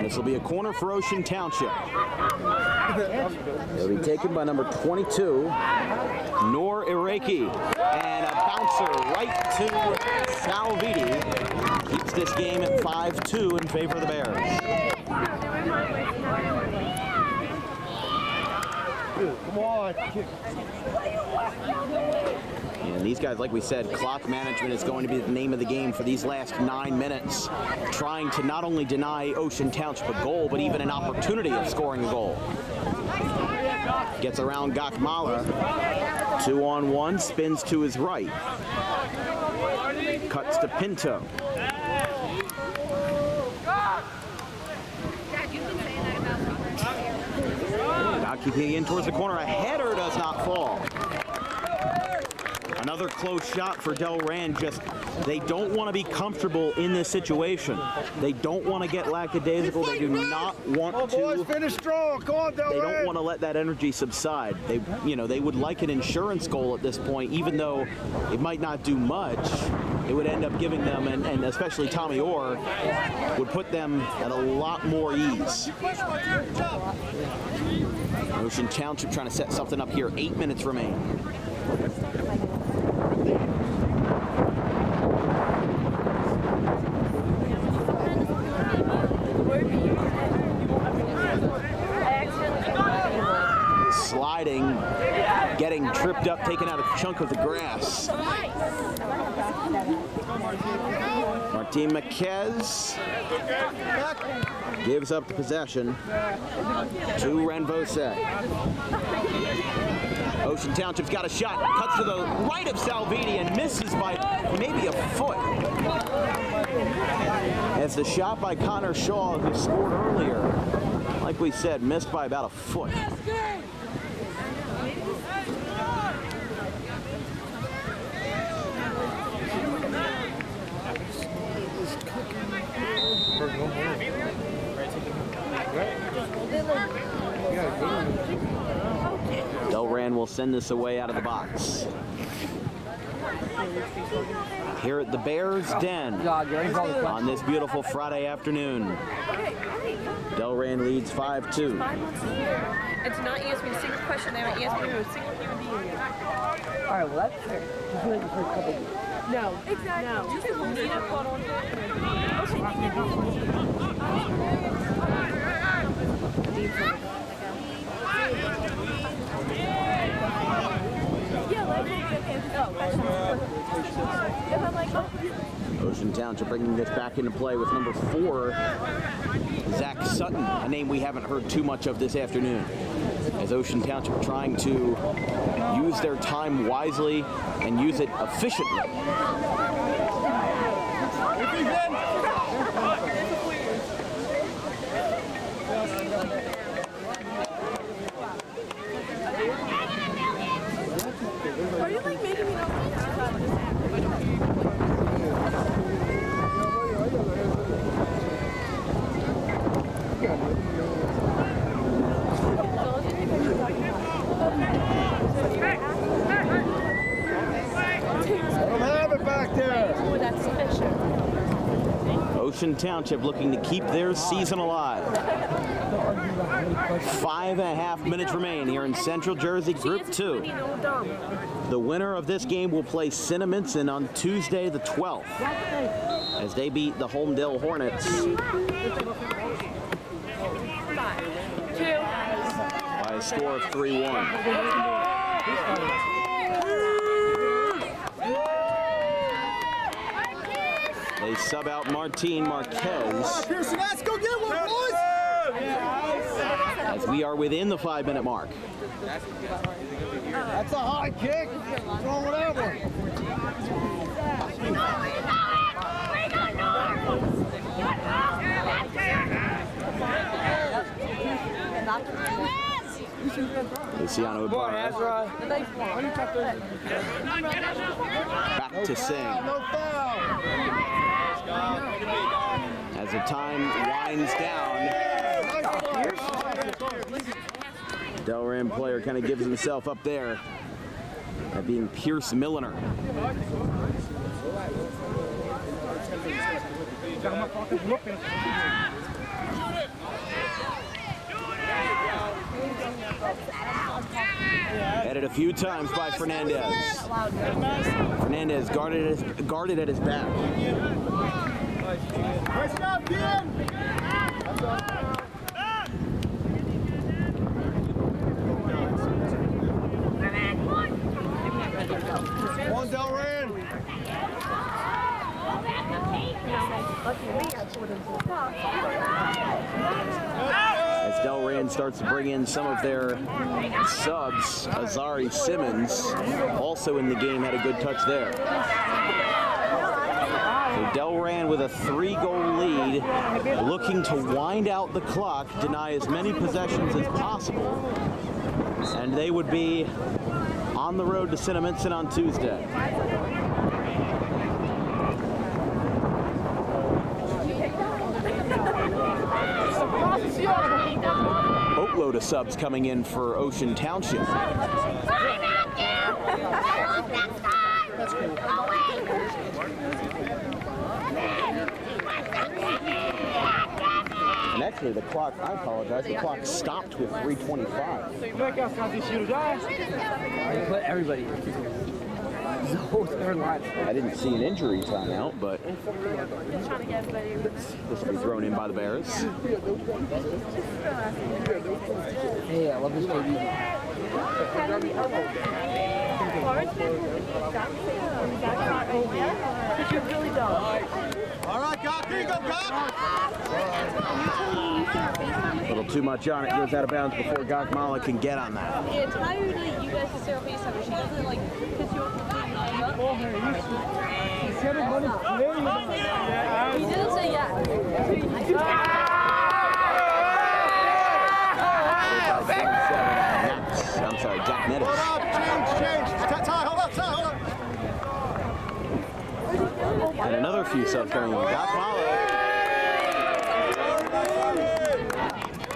This will be a corner for Ocean Township. It'll be taken by number 22, Nor Ireki. And a bouncer right to Salviti. Keeps this game at 5-2 in favor of the Bears. Come on. And these guys, like we said, clock management is going to be the name of the game for these last 9 minutes, trying to not only deny Ocean Township a goal, but even an opportunity of scoring a goal. Gets around Gakmala, 2-on-1, spins to his right. Cuts to Pinto. Keeping in towards the corner, a header does not fall. Another close shot for Delran. Just, they don't want to be comfortable in this situation. They don't want to get lackadaisical. They do not want to. Boys, finish strong. Come on, Delran. They don't want to let that energy subside. They would like an insurance goal at this point, even though it might not do much. It would end up giving them, and especially Tommy Orr, would put them at a lot more ease. Ocean Township trying to set something up here. 8 minutes remain. Sliding, getting tripped up, taking out a chunk of the grass. Martin Maquez gives up the possession to Renvose. Ocean Township's got a shot, cuts to the right of Salvini and misses by maybe a foot. As the shot by Connor Shaw, who scored earlier, like we said, missed by about a foot. Delran will send this away out of the box. Here at the Bears Den on this beautiful Friday afternoon. Delran leads 5-2. And to not ask me a single question, they haven't asked me a single human being yet. All right, well, that's fair. Just wait for a couple of weeks. No. Exactly. No. Just as long as you caught on to it. Ocean Township bringing this back into play with number 4, Zach Sutton, a name we haven't heard too much of this afternoon. As Ocean Township trying to use their time wisely and use it efficiently. Are you like making me not Ocean Township looking to keep their season alive. 5.5 minutes remain here in Central Jersey Group 2. The winner of this game will play Cinnaminson on Tuesday the 12th as they beat the Holmdel Hornets by a score of 3-1. They sub out Martin Marquez. Pearson, let's go get one, boys! As we are within the 5-minute mark. That's a high kick. Throw whatever. Luciano Ibarra back to sing. As the time winds down, Delran player kind of gives himself up there, that being Pierce Milliner. Headed a few times by Fernandez. Fernandez guarded at his back. One Delran. As Delran starts to bring in some of their subs, Azari Simmons, also in the game, had a good touch there. So Delran with a 3-goal lead, looking to wind out the clock, deny as many possessions as possible, and they would be on the road to Cinnaminson on Tuesday. Boatload of subs coming in for Ocean Township. And actually the clock, I apologize, the clock stopped with 3:25. Put everybody in. The whole third line. I didn't see an injury timeout, but this will be thrown in by the Bears. Hey, I love this baby. You're really dumb. All right, Cock, here you go, Cock. A little too much on it. Goes out of bounds before Gagmala can get on that. The entirely you guys just stare face her. She doesn't like piss you off completely. He didn't say yeah. I'm sorry, Jack Nettis. Change. Hold up. And another few subs coming in. Gagmala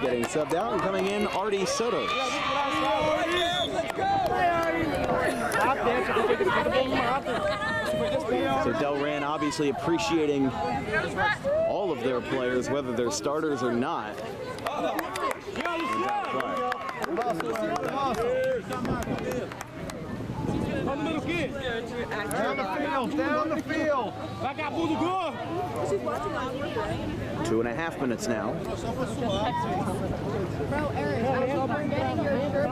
getting subbed out and coming in, Artie Soto. So Delran obviously appreciating all of their players, whether they're starters or not. Down the field. 2.5 minutes now. Bro, Eric, I was forgetting your shirt.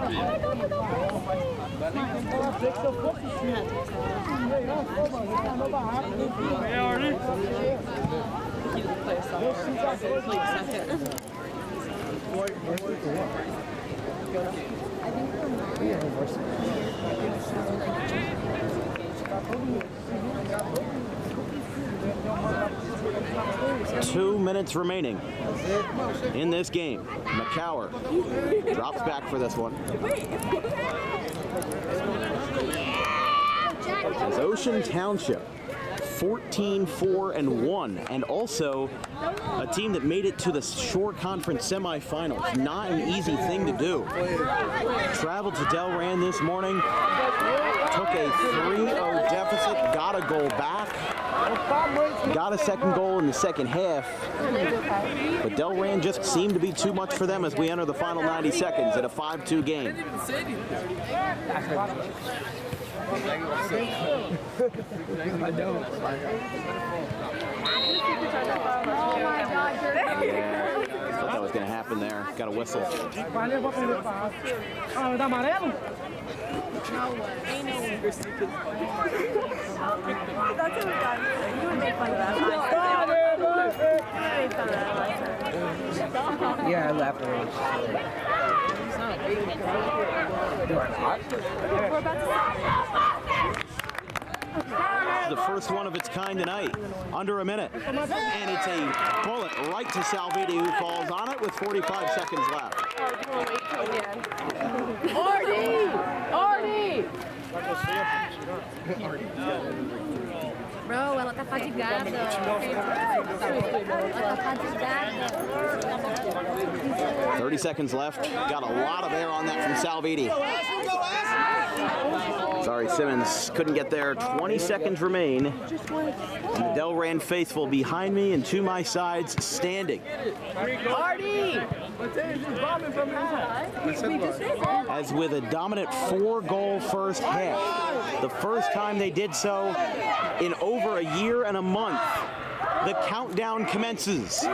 Two minutes remaining in this game. McCower drops back for this one. As Ocean Township 14-4-1, and also a team that made it to the Shore Conference semifinals. Not an easy thing to do. Traveled to Delran this morning, took a 3-0 deficit, got a goal back, got a second goal in the second half, but Delran just seemed to be too much for them as we enter the final 90 seconds at a 5-2 game. I don't. Yeah, I thought that was going to happen there. Got a whistle. No way. Ain't no way. That's what we're done. You would make fun of that. Yeah, I laughed at her. Do I not? We're about to stop. The first one of its kind tonight, under a minute. And it's a bullet right to Salviti, who falls on it with 45 seconds left. Artie! Bro, ela tá fadigada. Ela tá fadigada. 30 seconds left. Got a lot of air on that from Salviti. Sorry, Simmons couldn't get there. 20 seconds remain. And the Delran faithful behind me and to my sides standing. As with a dominant 4-goal first half. The first time they did so in over a year and a month. The countdown commences.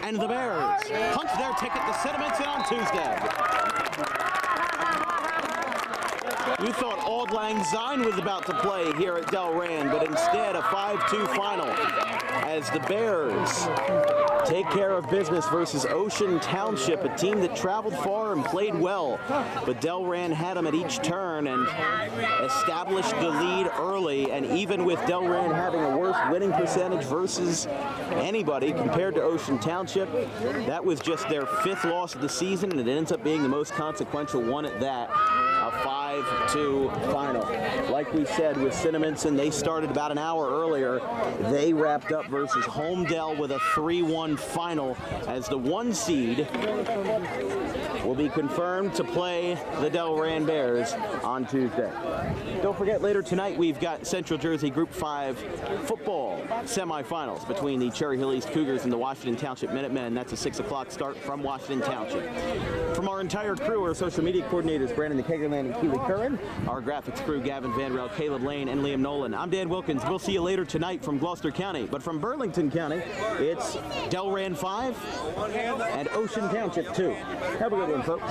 And the Bears punch their ticket to Sentiments on Tuesday. We thought Auld Lang Syne was about to play here at Delran, but instead a 5-2 final as the Bears take care of business versus Ocean Township, a team that traveled far and played well, but Delran had them at each turn and established the lead early, and even with Delran having a worse winning percentage versus anybody compared to Ocean Township, that was just their 5th loss of the season, and it ends up being the most consequential one at that. A 5-2 final. Like we said with Cinnamon, they started about an hour earlier. They wrapped up versus Homedale with a 3-1 final as the 1 seed will be confirmed to play the Delran Bears on Tuesday. Don't forget, later tonight we've got Central Jersey Group 5 football semifinals between the Cherry Hill East Cougars and the Washington Township Minutemen. That's a 6 o'clock start from Washington Township. From our entire crew, our social media coordinators, Brandon the Kagerland and Keely Curran, our graphics crew, Gavin Vanderell, Caleb Lane, and Liam Nolan. I'm Dan Wilkins. We'll see you later tonight from Gloucester County. But from Burlington County, it's Delran 5 and Ocean Township 2. Have a good one, folks.